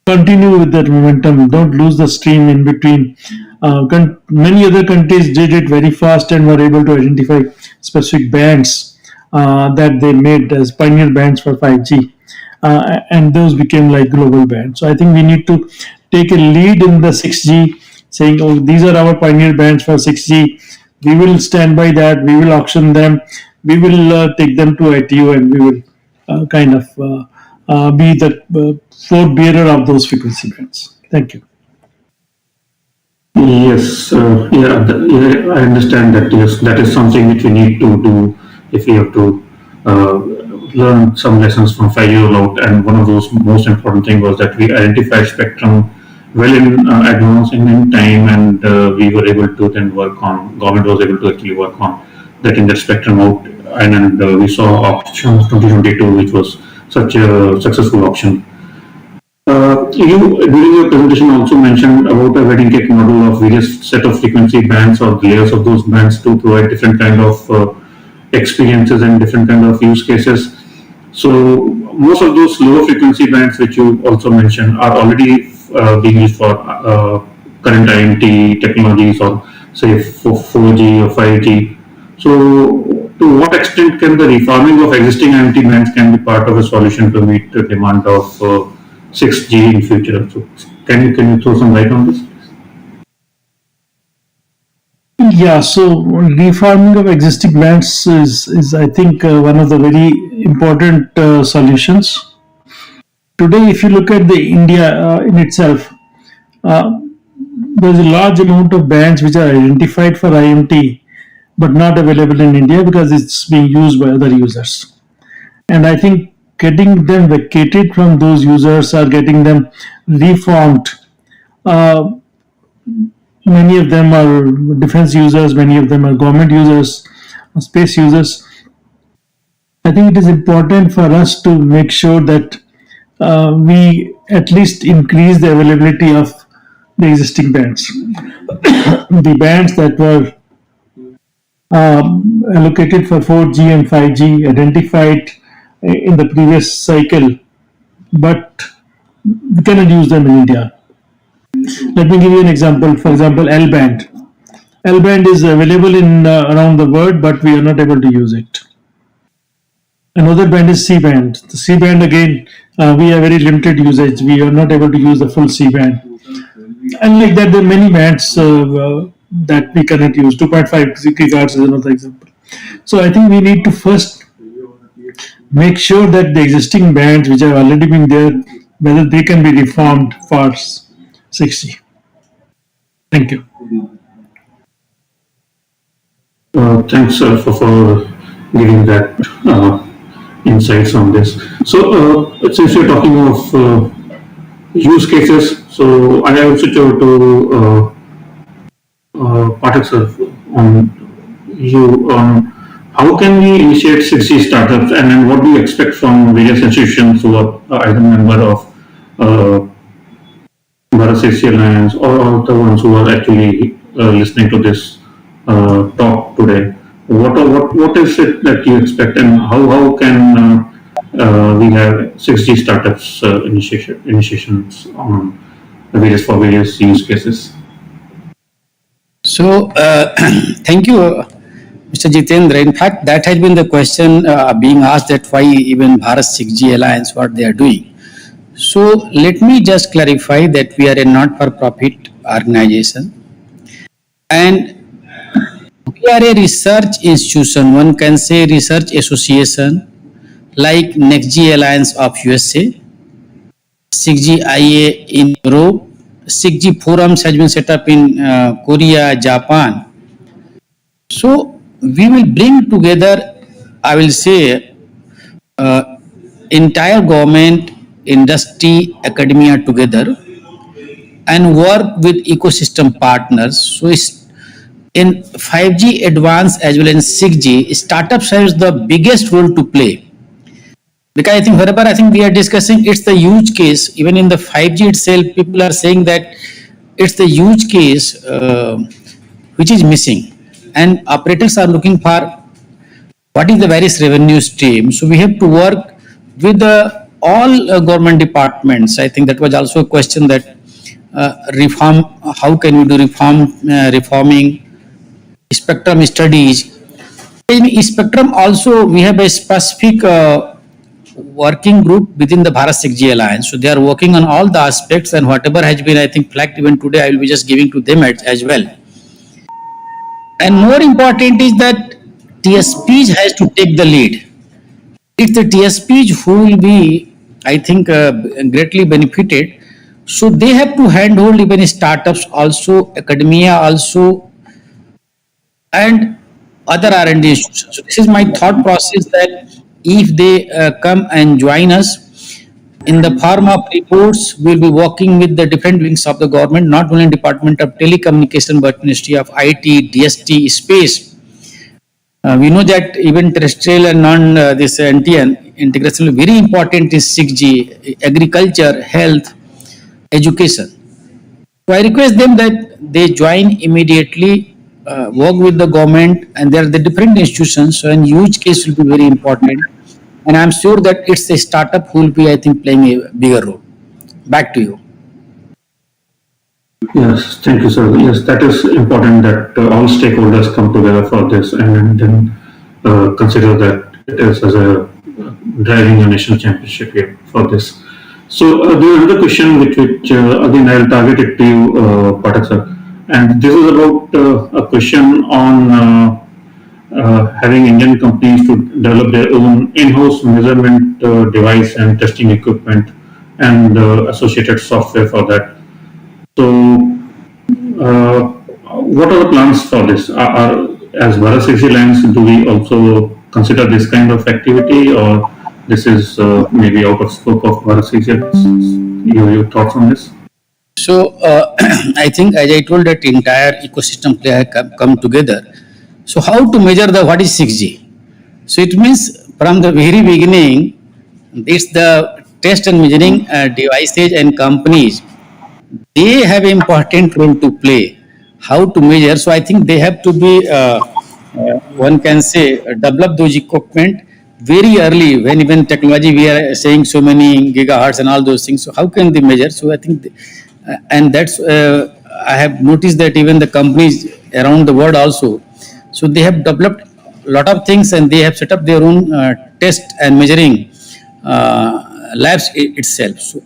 Continue with that momentum. Don't lose the stream in between. Many other countries did it very fast and were able to identify specific bands that they made as pioneer bands for 5G, and those became like global bands. So I think we need to take a lead in the 6G, saying, "Oh, these are our pioneer bands for 6G. We will stand by that. We will auction them. We will take them to ITU, and we will kind of be the forebearer of those frequency bands." Thank you. Yes, yeah, I understand that. Yes, that is something which we need to do if we have to uh, learn some lessons from 5G rollout. And one of those most important thing was that we identified spectrum well in advance and in time, and we were able to then work on. Government was able to actually work on getting that spectrum out, and we saw auction of 2022, which was such a successful auction. You during your presentation also mentioned about a wedding cake model of various set of frequency bands or layers of those bands to provide different kind of experiences and different kind of use cases. So most of those lower frequency bands which you also mentioned are already being used for current IMT technologies or say for 4G or 5G. So to what extent can the refarming of existing IMT bands can be part of a solution to meet the demand of 6G in future? So can you throw some light on this? Yeah, so refarming of existing bands is I think one of the very important solutions. Today, if you look at the India in itself, uh, there's a large amount of bands which are identified for IMT but not available in India because it's being used by other users. And I think getting them vacated from those users or getting them reformed, uh, many of them are defense users, many of them are government users, space users. I think it is important for us to make sure that we at least increase the availability of the existing bands. The bands that were allocated for 4G and 5G identified in the previous cycle, but we cannot use them in India. Let me give you an example. For example, L band. L band is available in around the world, but we are not able to use it. Another band is C band. The C band again, we have very limited usage. We are not able to use the full C band. And like that, there are many bands that we cannot use. 2.5 gigahertz is another example. So I think we need to first make sure that the existing bands which have already been there, whether they can be reformed for 6G. Thank you. Thanks for giving that insights on this. So since you're talking of use cases, so I also to Pathak sir on you on how can we initiate 6G startups, and then what do you expect from various institutions who are either member of uh, Bharat Alliance, or all the ones who are actually listening to this talk today? What is it that you expect, and how can we have 6G startups initiations on for various use cases? So, thank you, Mr. Jitendra. In fact, that has been the question being asked, that why even Bharat 6G Alliance, what they are doing. So, let me just clarify that we are a not-for-profit organization, and we are a research institution. One can say research association like NextG Alliance of USA, 6G IA in Europe, 6G forums has been set up in Korea, Japan. So we will bring together, I will say, uh, entire government, industry, academia together and work with ecosystem partners. So it's in 5G advanced as well as 6G, startups has the biggest role to play. Because I think wherever I think we are discussing, it's the use case. Even in the 5G itself, people are saying that it's the use case which is missing, and operators are looking for what is the various revenue stream. So we have to work with the all government departments. I think that was also a question that reform. How can we do reforming spectrum studies? In spectrum also we have a specific working group within the Bharat 6G Alliance. So they are working on all the aspects, and whatever has been, I think, flagged even today, I will be just giving to them as well. And more important is that TSPs has to take the lead. It's the TSPs who will be, I think, greatly benefited. So they have to handhold even startups also, academia also, and other R&D institutions. So this is my thought process, that if they come and join us in the form of reports, we'll be working with the different wings of the government, not only Department of Telecommunication, but Ministry of IT, DST, Space. We know that even terrestrial and non this NTN integration is very important is 6G, agriculture, health, education. So I request them that they join immediately, work with the government, and there are the different institutions. So, and use case will be very important. And I'm sure that it's a startup who will be, I think, playing a bigger role. Back to you. Yes, thank you, sir. Yes, that is important that all stakeholders come together for this and then consider that it is as a driving a national championship here for this. So there is another question which again I'll target it to you, Patak sir, and this is about a question on having Indian companies to develop their own in-house measurement device and testing equipment and associated software for that. So, uh, what are the plans for this? As Bharat Alliance, do we also consider this kind of activity, or this is maybe out of scope of Bharat Alliance? Your thoughts on this? So I think, as I told, that entire ecosystem play have come together. So how to measure the what is 6G? So it means from the very beginning, it's the test and measuring devices and companies, they have important role to play. How to measure? So I think they have to be, one can say, develop those equipment very early, when even technology we are saying so many gigahertz and all those things. So how can they measure? So I think, and that's I have noticed that even the companies around the world also, so they have developed a lot of things, and they have set up their own test and measuring labs itself. So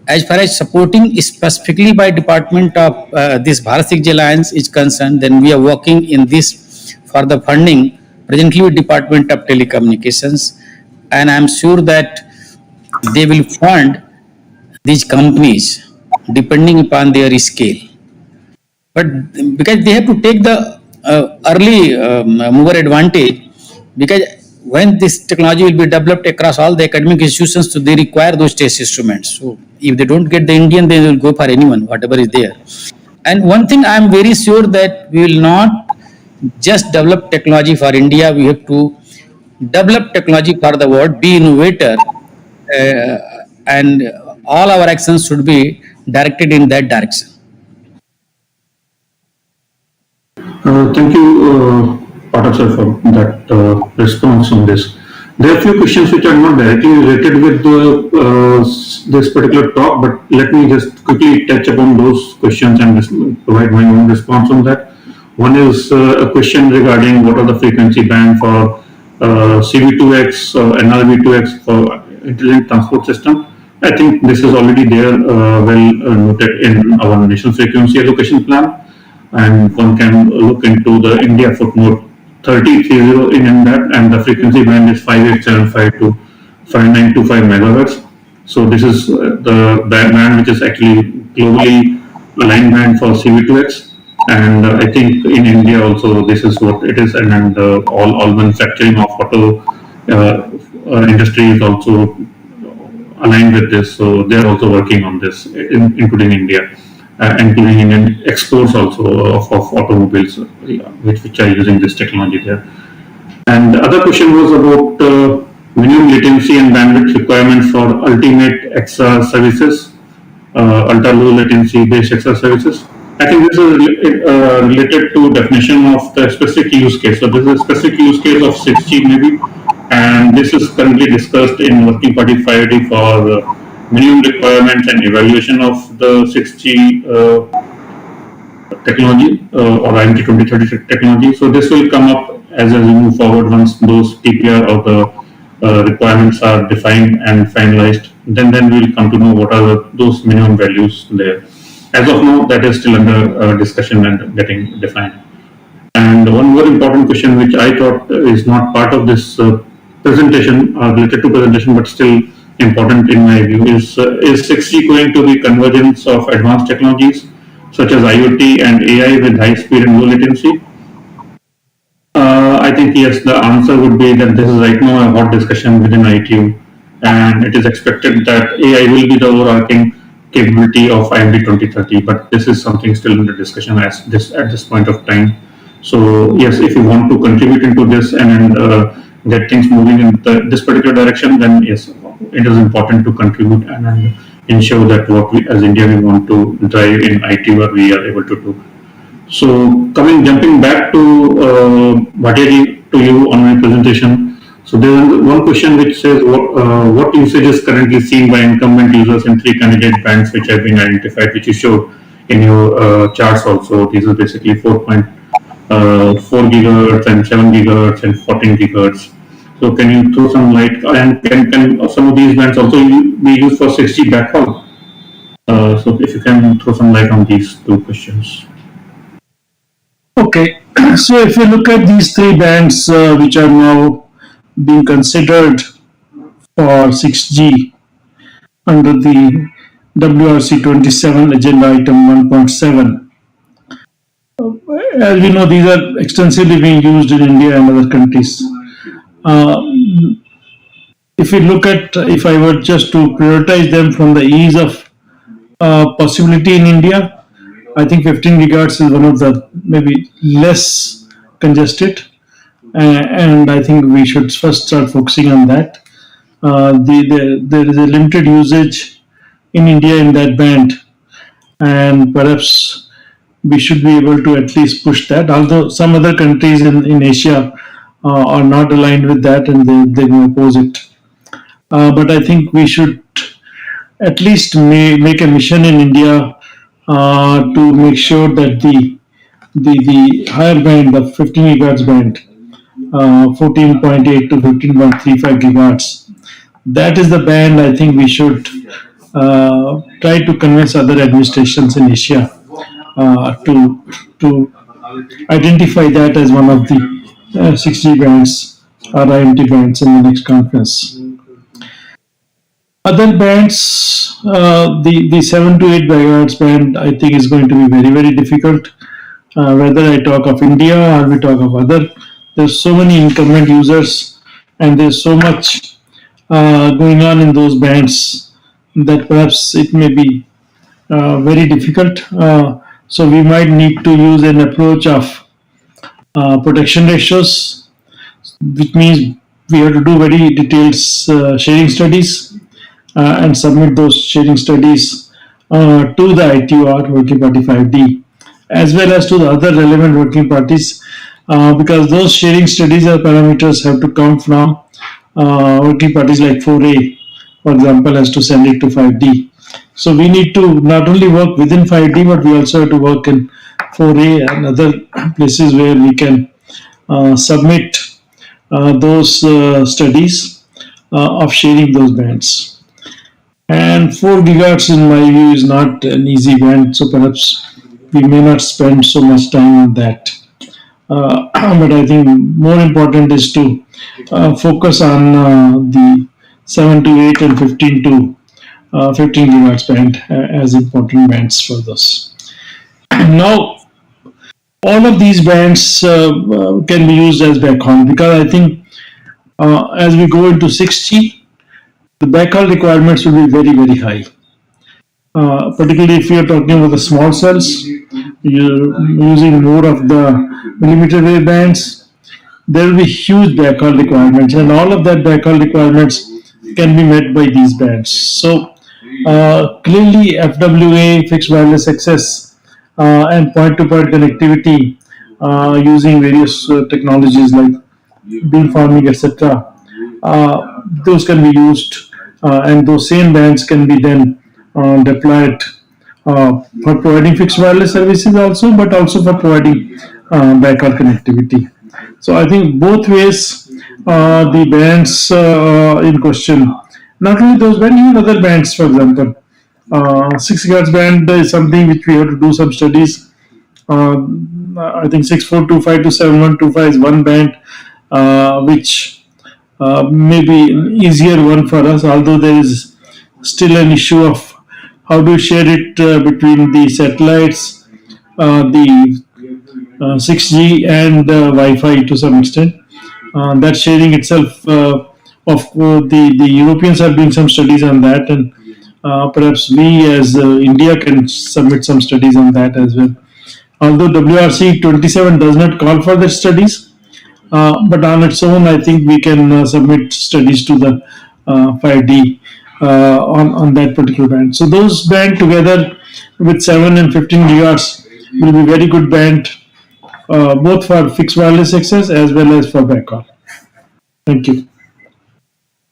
as far as supporting specifically by Department of this Bharat 6G Alliance is concerned, then we are working in this for the funding presently with Department of Telecommunications, and I am sure that they will fund these companies depending upon their scale. But because they have to take the early mover advantage, because when this technology will be developed across all the academic institutions, so they require those test instruments. So if they don't get the Indian, they will go for anyone, whatever is there. And one thing I am very sure, that we will not just develop technology for India. We have to develop technology for the world, be innovator, and all our actions should be directed in that direction. Thank you, Pathak sir, for that response on this. There are a few questions which are not directly related with this particular talk, but let me just quickly touch upon those questions and provide my own response on that. One is a question regarding what are the frequency band for CV2X, NRV2X for intelligent transport system. I think this is already there, well noted in our national frequency allocation plan, and one can look into the India footnote 3030 in that, and the frequency band is 5875 to 5925 megahertz. So this is the band which is actually globally aligned band for CV2X, and I think in India also this is what it is, and all manufacturing of auto industry is also aligned with this. So they are also working on this, including India, including Indian exports also of automobiles, which are using this technology there. And the other question was about minimum latency and bandwidth requirements for ultimate XR services, ultra low latency based XR services. I think this is related to definition of the specific use case. So this is a specific use case of 6G maybe, and this is currently discussed in Working Party 5D for minimum requirements and evaluation of the 6G technology or IMT 2030 technology. So this will come up as we move forward once those TPR or the requirements are defined and finalized. Then we will come to know what are those minimum values there. As of now, that is still under discussion and getting defined. And one more important question, which I thought is not part of this presentation, related to presentation, but still important in my view, is 6G going to be convergence of advanced technologies such as IoT and AI with high speed and low latency? I think yes, the answer would be that this is right now a hot discussion within ITU, and it is expected that AI will be the overarching capability of IMD 2030, but this is something still under discussion at this point of time. So yes, if you want to contribute into this and get things moving in this particular direction, then yes, it is important to contribute and ensure that what we as India we want to drive in IT, or we are able to do. So jumping back to Bhatia, to you on my presentation. So there is one question which says what usage is currently seen by incumbent users in three candidate bands which have been identified, which you showed in your charts also. These are basically 4.4 gigahertz and 7 gigahertz and 14 gigahertz. So can you throw some light, and can some of these bands also be used for 6G backhaul? So if you can throw some light on these two questions. Okay, so if you look at these three bands which are now being considered for 6G under the WRC 27 agenda item 1.7, as we know, these are extensively being used in India and other countries. If we look at, if I were just to prioritize them from the ease of possibility in India, I think 15 gigahertz is one of the maybe less congested, and I think we should first start focusing on that. There is a limited usage in India in that band, and perhaps we should be able to at least push that. Although some other countries in Asia are not aligned with that and they may oppose it. But I think we should at least make a mission in India to make sure that the higher band, the 15 gigahertz band, 14.8 to 15.35 gigahertz, that is the band I think we should try to convince other administrations in Asia to identify that as one of the 6G bands or IMT bands in the next conference. Other bands, the 7 to 8 gigahertz band, I think is going to be very, very difficult. Whether I talk of India or we talk of other, there's so many incumbent users and there's so much going on in those bands that perhaps it may be very difficult. So we might need to use an approach of protection ratios, which means we have to do very detailed sharing studies and submit those sharing studies to the ITOR Working Party 5D, as well as to the other relevant working parties, because those sharing studies or parameters have to come from working parties like 4A, for example, has to send it to 5D. So we need to not only work within 5D, but we also have to work in 4A and other places where we can submit those studies of sharing those bands. And 4 gigahertz, in my view, is not an easy band, so perhaps we may not spend so much time on that. But I think more important is to focus on the 7 to 8 and 15 to 15 gigahertz band as important bands for those. Now, all of these bands can be used as backhaul, because I think as we go into 6G, the backhaul requirements will be very, very high. Particularly if you are talking about the small cells, you're using more of the millimeter wave bands, there will be huge backhaul requirements, and all of that backhaul requirements can be met by these bands. So clearly, FWA, fixed wireless access, and point-to-point connectivity using various technologies like beamforming, etc. Those can be used, and those same bands can be then deployed for providing fixed wireless services also, but also for providing backhaul connectivity. So I think both ways the bands in question, not only those bands, even other bands, for example, 6 gigahertz band is something which we have to do some studies. I think 6425 to 7125 is one band which may be an easier one for us, although there is still an issue of how do you share it between the satellites, the 6G and Wi-Fi to some extent. That sharing itself, the Europeans are doing some studies on that, and perhaps we as India can submit some studies on that as well. Although WRC 27 does not call for the studies, but on its own, I think we can submit studies to the 5D on that particular band. So those band together with 7 and 15 gigahertz will be very good band, both for fixed wireless access as well as for backhaul. Thank you.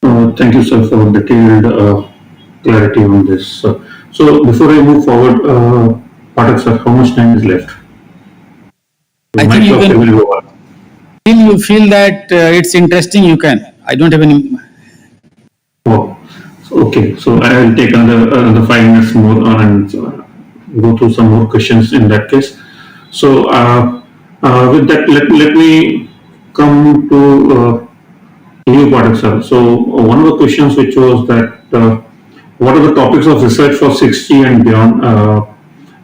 Thank you, sir, for detailed clarity on this. So before I move forward, Patak sir, how much time is left? I think you can, till you feel that it's interesting, you can. I don't have any. Oh, okay. So I will take another 5 minutes more and go through some more questions in that case. So with that, let me come to you, Patak sir. So one of the questions which was that what are the topics of research for 6G and beyond?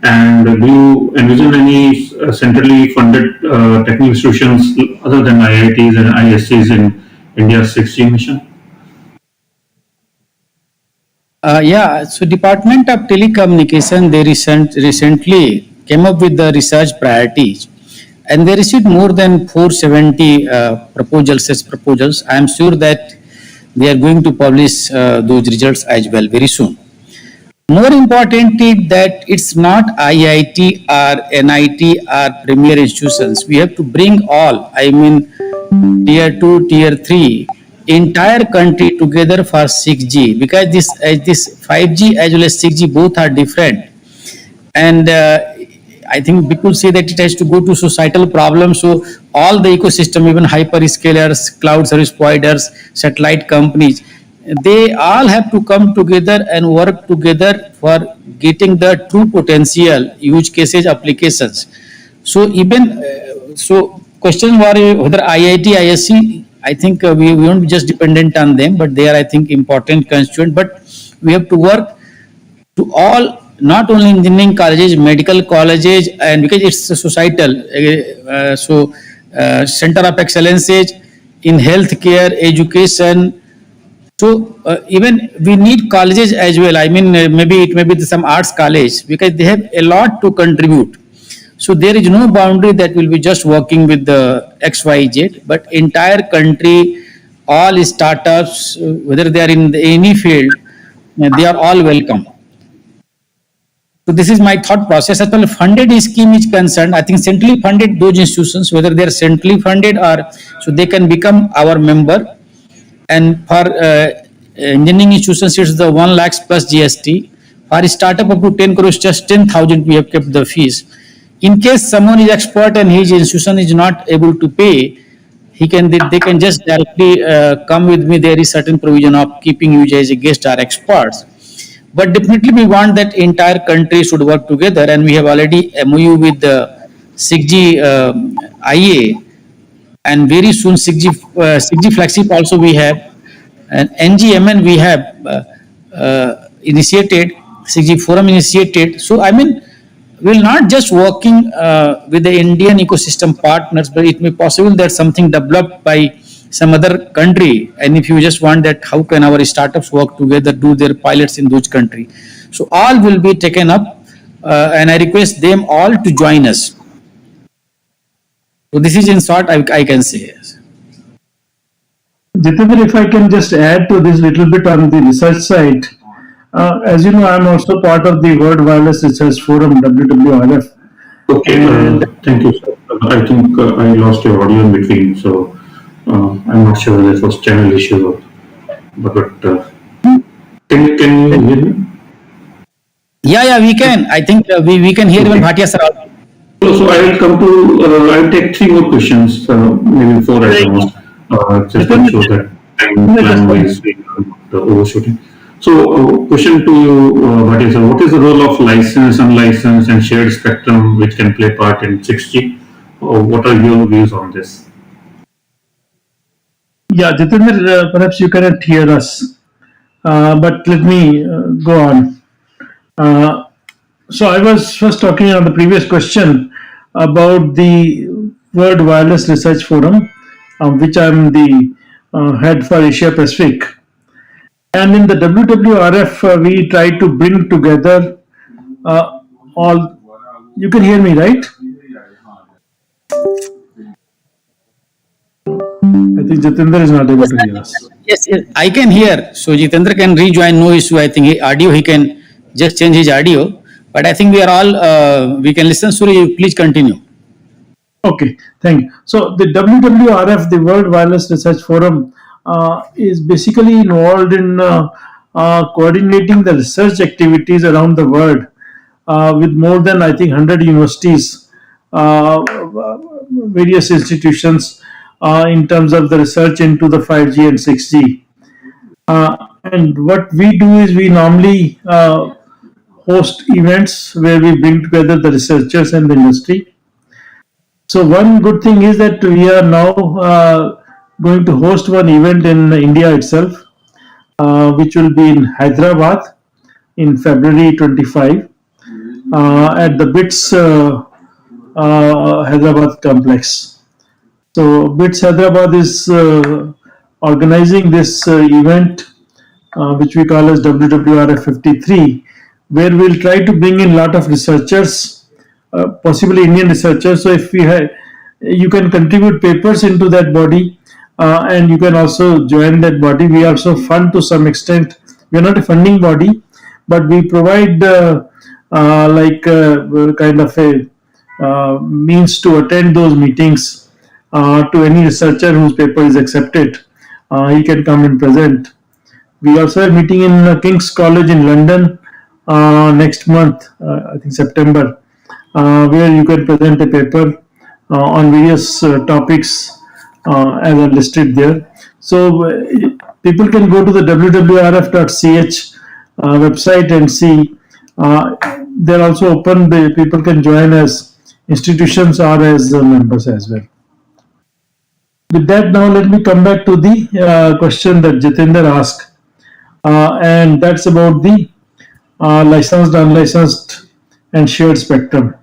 And do you envision any centrally funded technical institutions other than IITs and ISCs in India's 6G mission? Yeah, so Department of Telecommunication, they recently came up with the research priorities, and they received more than 470 proposals. I am sure that they are going to publish those results as well very soon. More important is that it's not IIT or NIT or premier institutions. We have to bring all, I mean, tier 2, tier 3, entire country together for 6G, because this 5G as well as 6G both are different. And I think people say that it has to go to societal problems. So all the ecosystem, even hyperscalers, cloud service providers, satellite companies, they all have to come together and work together for getting the true potential use cases applications. So even so, question were whether IIT, ISC. I think we won't be just dependent on them, but they are, I think, important constituent. But we have to work to all, not only engineering colleges, medical colleges, and because it's a societal, center of excellences in healthcare, education. So even we need colleges as well. I mean, maybe it may be some arts college, because they have a lot to contribute. So there is no boundary that will be just working with the XYZ, but entire country, all startups, whether they are in any field, they are all welcome. So this is my thought process. As far as funded scheme is concerned, I think centrally funded those institutions, whether they are centrally funded or so they can become our member. And for engineering institutions, it's the 1 lakhs plus GST. For startup up to 10 crores, just 10,000 we have kept the fees. In case someone is expert and his institution is not able to pay, they can just directly come with me. There is certain provision of keeping you as a guest or experts. But definitely we want that entire country should work together, and we have already MOU with the 6G IA, and very soon 6G flagship also we have, and NGMN we have initiated, 6G forum initiated. So I mean, we'll not just working with the Indian ecosystem partners, but it may possible that something developed by some other country, and if you just want that, how can our startups work together, do their pilots in those country? So all will be taken up, and I request them all to join us. So this is in short, I can say. Yes. Jitendra, if I can just add to this little bit on the research side, as you know, I'm also part of the World Wireless Research Forum, WWRF. Okay, thank you, sir. I think I lost your audio in between, so I'm not sure whether it was channel issue or, but can you hear me? Yeah, we can. I think we can hear even Bhatia sir also. So I will come to, I'll take three more questions, maybe four at the most, just to ensure that time wise we are not overshooting. So, question to you, Bhatia sir, what is the role of licensed, unlicensed, and shared spectrum which can play part in 6G? What are your views on this? Yeah, Jitendra, perhaps you cannot hear us, but let me go on. Uh, so I was first talking on the previous question about the World Wireless Research Forum, which I'm the head for Asia Pacific. And in the WWRF, we try to bring together all. You can hear me, right? I think Jitendra is not able to hear us. Yes, I can hear. So Jitendra can rejoin, no issue. I think audio he can just change his audio. But I think we are all we can listen. Suri, please continue. Okay, thank you. So the WWRF, the World Wireless Research Forum, is basically involved in coordinating the research activities around the world with more than, I think, 100 universities, various institutions in terms of the research into the 5G and 6G. And what we do is we normally host events where we bring together the researchers and the industry. So one good thing is that we are now going to host one event in India itself, which will be in Hyderabad in February 25 at the BITS Hyderabad complex. So BITS Hyderabad is organizing this event, which we call as WWRF 53, where we'll try to bring in a lot of researchers, possibly Indian researchers. So if we have, you can contribute papers into that body, and you can also join that body. We also fund to some extent. We are not a funding body, but we provide kind of a means to attend those meetings to any researcher whose paper is accepted. He can come and present. We also are meeting in King's College in London next month, I think September, where you can present a paper on various topics as are listed there. So people can go to the wwrf.ch website and see. They're also open. People can join as institutions or as members as well. With that, now let me come back to the question that Jitendra asked, and that's about the licensed, unlicensed, and shared spectrum.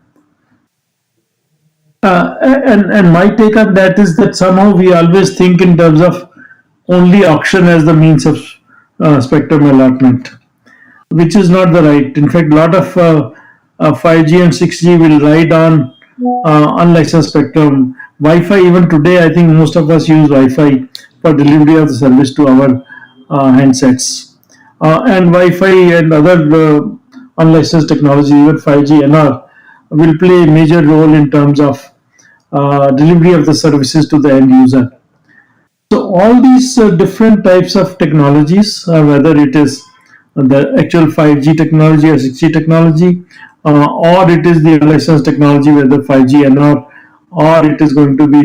And my take on that is that somehow we always think in terms of only auction as the means of spectrum allotment, which is not the right. In fact, a lot of 5G and 6G will ride on unlicensed spectrum. Wi-Fi, even today, I think most of us use Wi-Fi for delivery of the service to our handsets. and Wi-Fi and other unlicensed technology, even 5G NR, will play a major role in terms of delivery of the services to the end user. So all these different types of technologies, whether it is the actual 5G technology or 6G technology, or it is the unlicensed technology, whether 5G NR, or it is going to be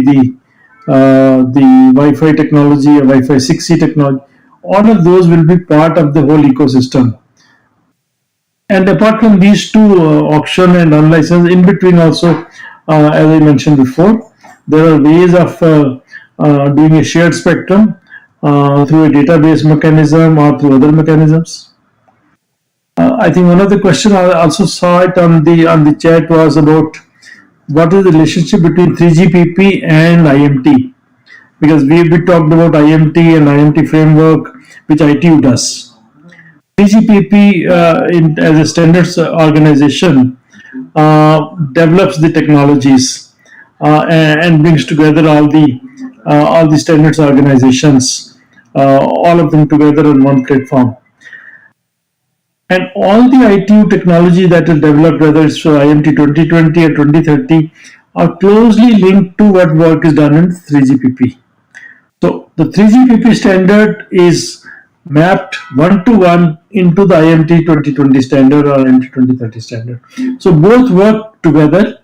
the Wi-Fi technology or Wi-Fi 6C technology, all of those will be part of the whole ecosystem. And apart from these two, auction and unlicensed, in between also, as I mentioned before, there are ways of doing a shared spectrum through a database mechanism or through other mechanisms. I think one of the questions I also saw it on the chat was about what is the relationship between 3GPP and IMT, because we talked about IMT and IMT framework, which ITU does. 3GPP as a standards organization develops the technologies and brings together all the standards organizations, all of them together on one platform. And all the ITU technology that is developed, whether it's IMT 2020 or 2030, are closely linked to what work is done in 3GPP. So the 3GPP standard is mapped one to one into the IMT 2020 standard or IMT 2030 standard. So both work together.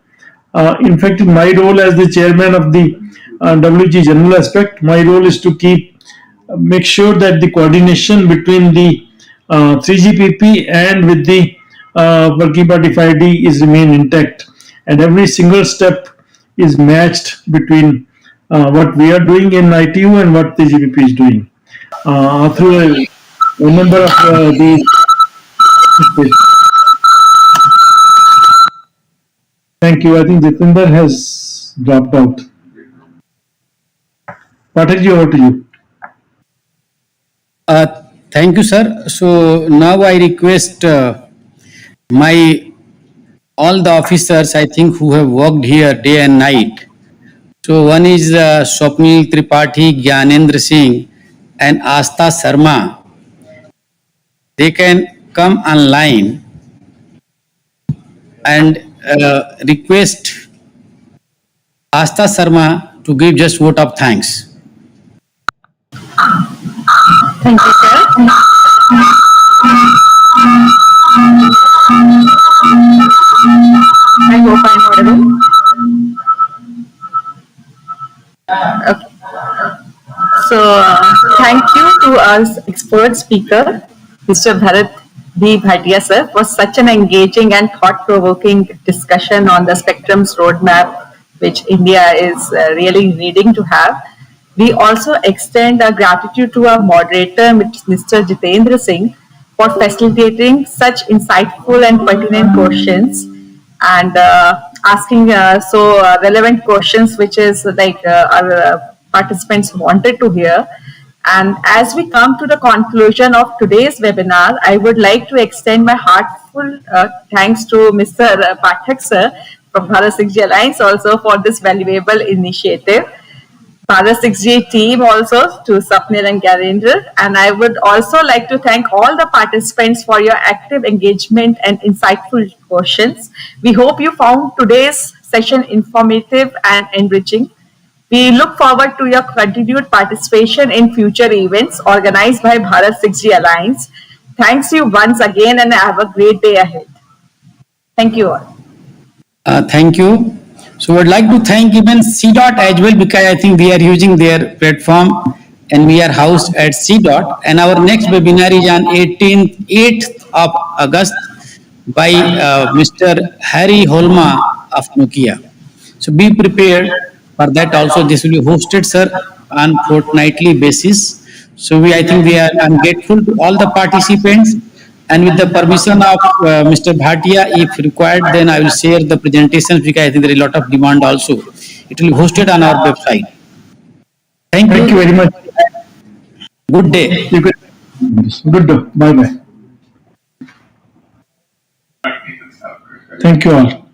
In fact, in my role as the chairman of the WG General Aspect, my role is to make sure that the coordination between the 3GPP and with the working party 5D is remain intact, and every single step is matched between what we are doing in ITU and what 3GPP is doing through a number of these. Thank you. I think Jitinder has dropped out. Pathakji, over to you. Thank you, sir. So now I request my all the officers, I think, who have worked here day and night. So one is Swapnil Tripathi, Gyanendra Singh, and Asta Sharma. They can come online and request Asta Sharma to give just vote of thanks. Thank you, sir. I hope I'm audible. Okay. So, thank you to our expert speaker, Mr. Bharat B. Bhatia, sir, for such an engaging and thought-provoking discussion on the spectrum's roadmap, which India is really needing to have. We also extend our gratitude to our moderator, Mr. Jitendra Singh, for facilitating such insightful and pertinent questions and asking relevant questions, which is like our participants wanted to hear. And as we come to the conclusion of today's webinar, I would like to extend my heartful thanks to Mr. Pathak sir from Bharat 6G Alliance also for this valuable initiative. Bharat 6G team also to Sapnil and Garendra. And I would also like to thank all the participants for your active engagement and insightful questions. We hope you found today's session informative and enriching. We look forward to your continued participation in future events organized by Bharat 6G Alliance. Thanks you once again and have a great day ahead. Thank you all. Thank you. So I would like to thank even CDOT as well, because I think we are using their platform and we are housed at CDOT. And our next webinar is on 8th of August by Mr. Harry Holma of Nokia. So be prepared for that also. This will be hosted, sir, on fortnightly basis. So I'm grateful to all the participants. And with the permission of Mr. Bhatia, if required, then I will share the presentations, because I think there is a lot of demand also. It will be hosted on our website. Thank you. Thank you very much. Good day. Good day. Bye bye. Thank you all.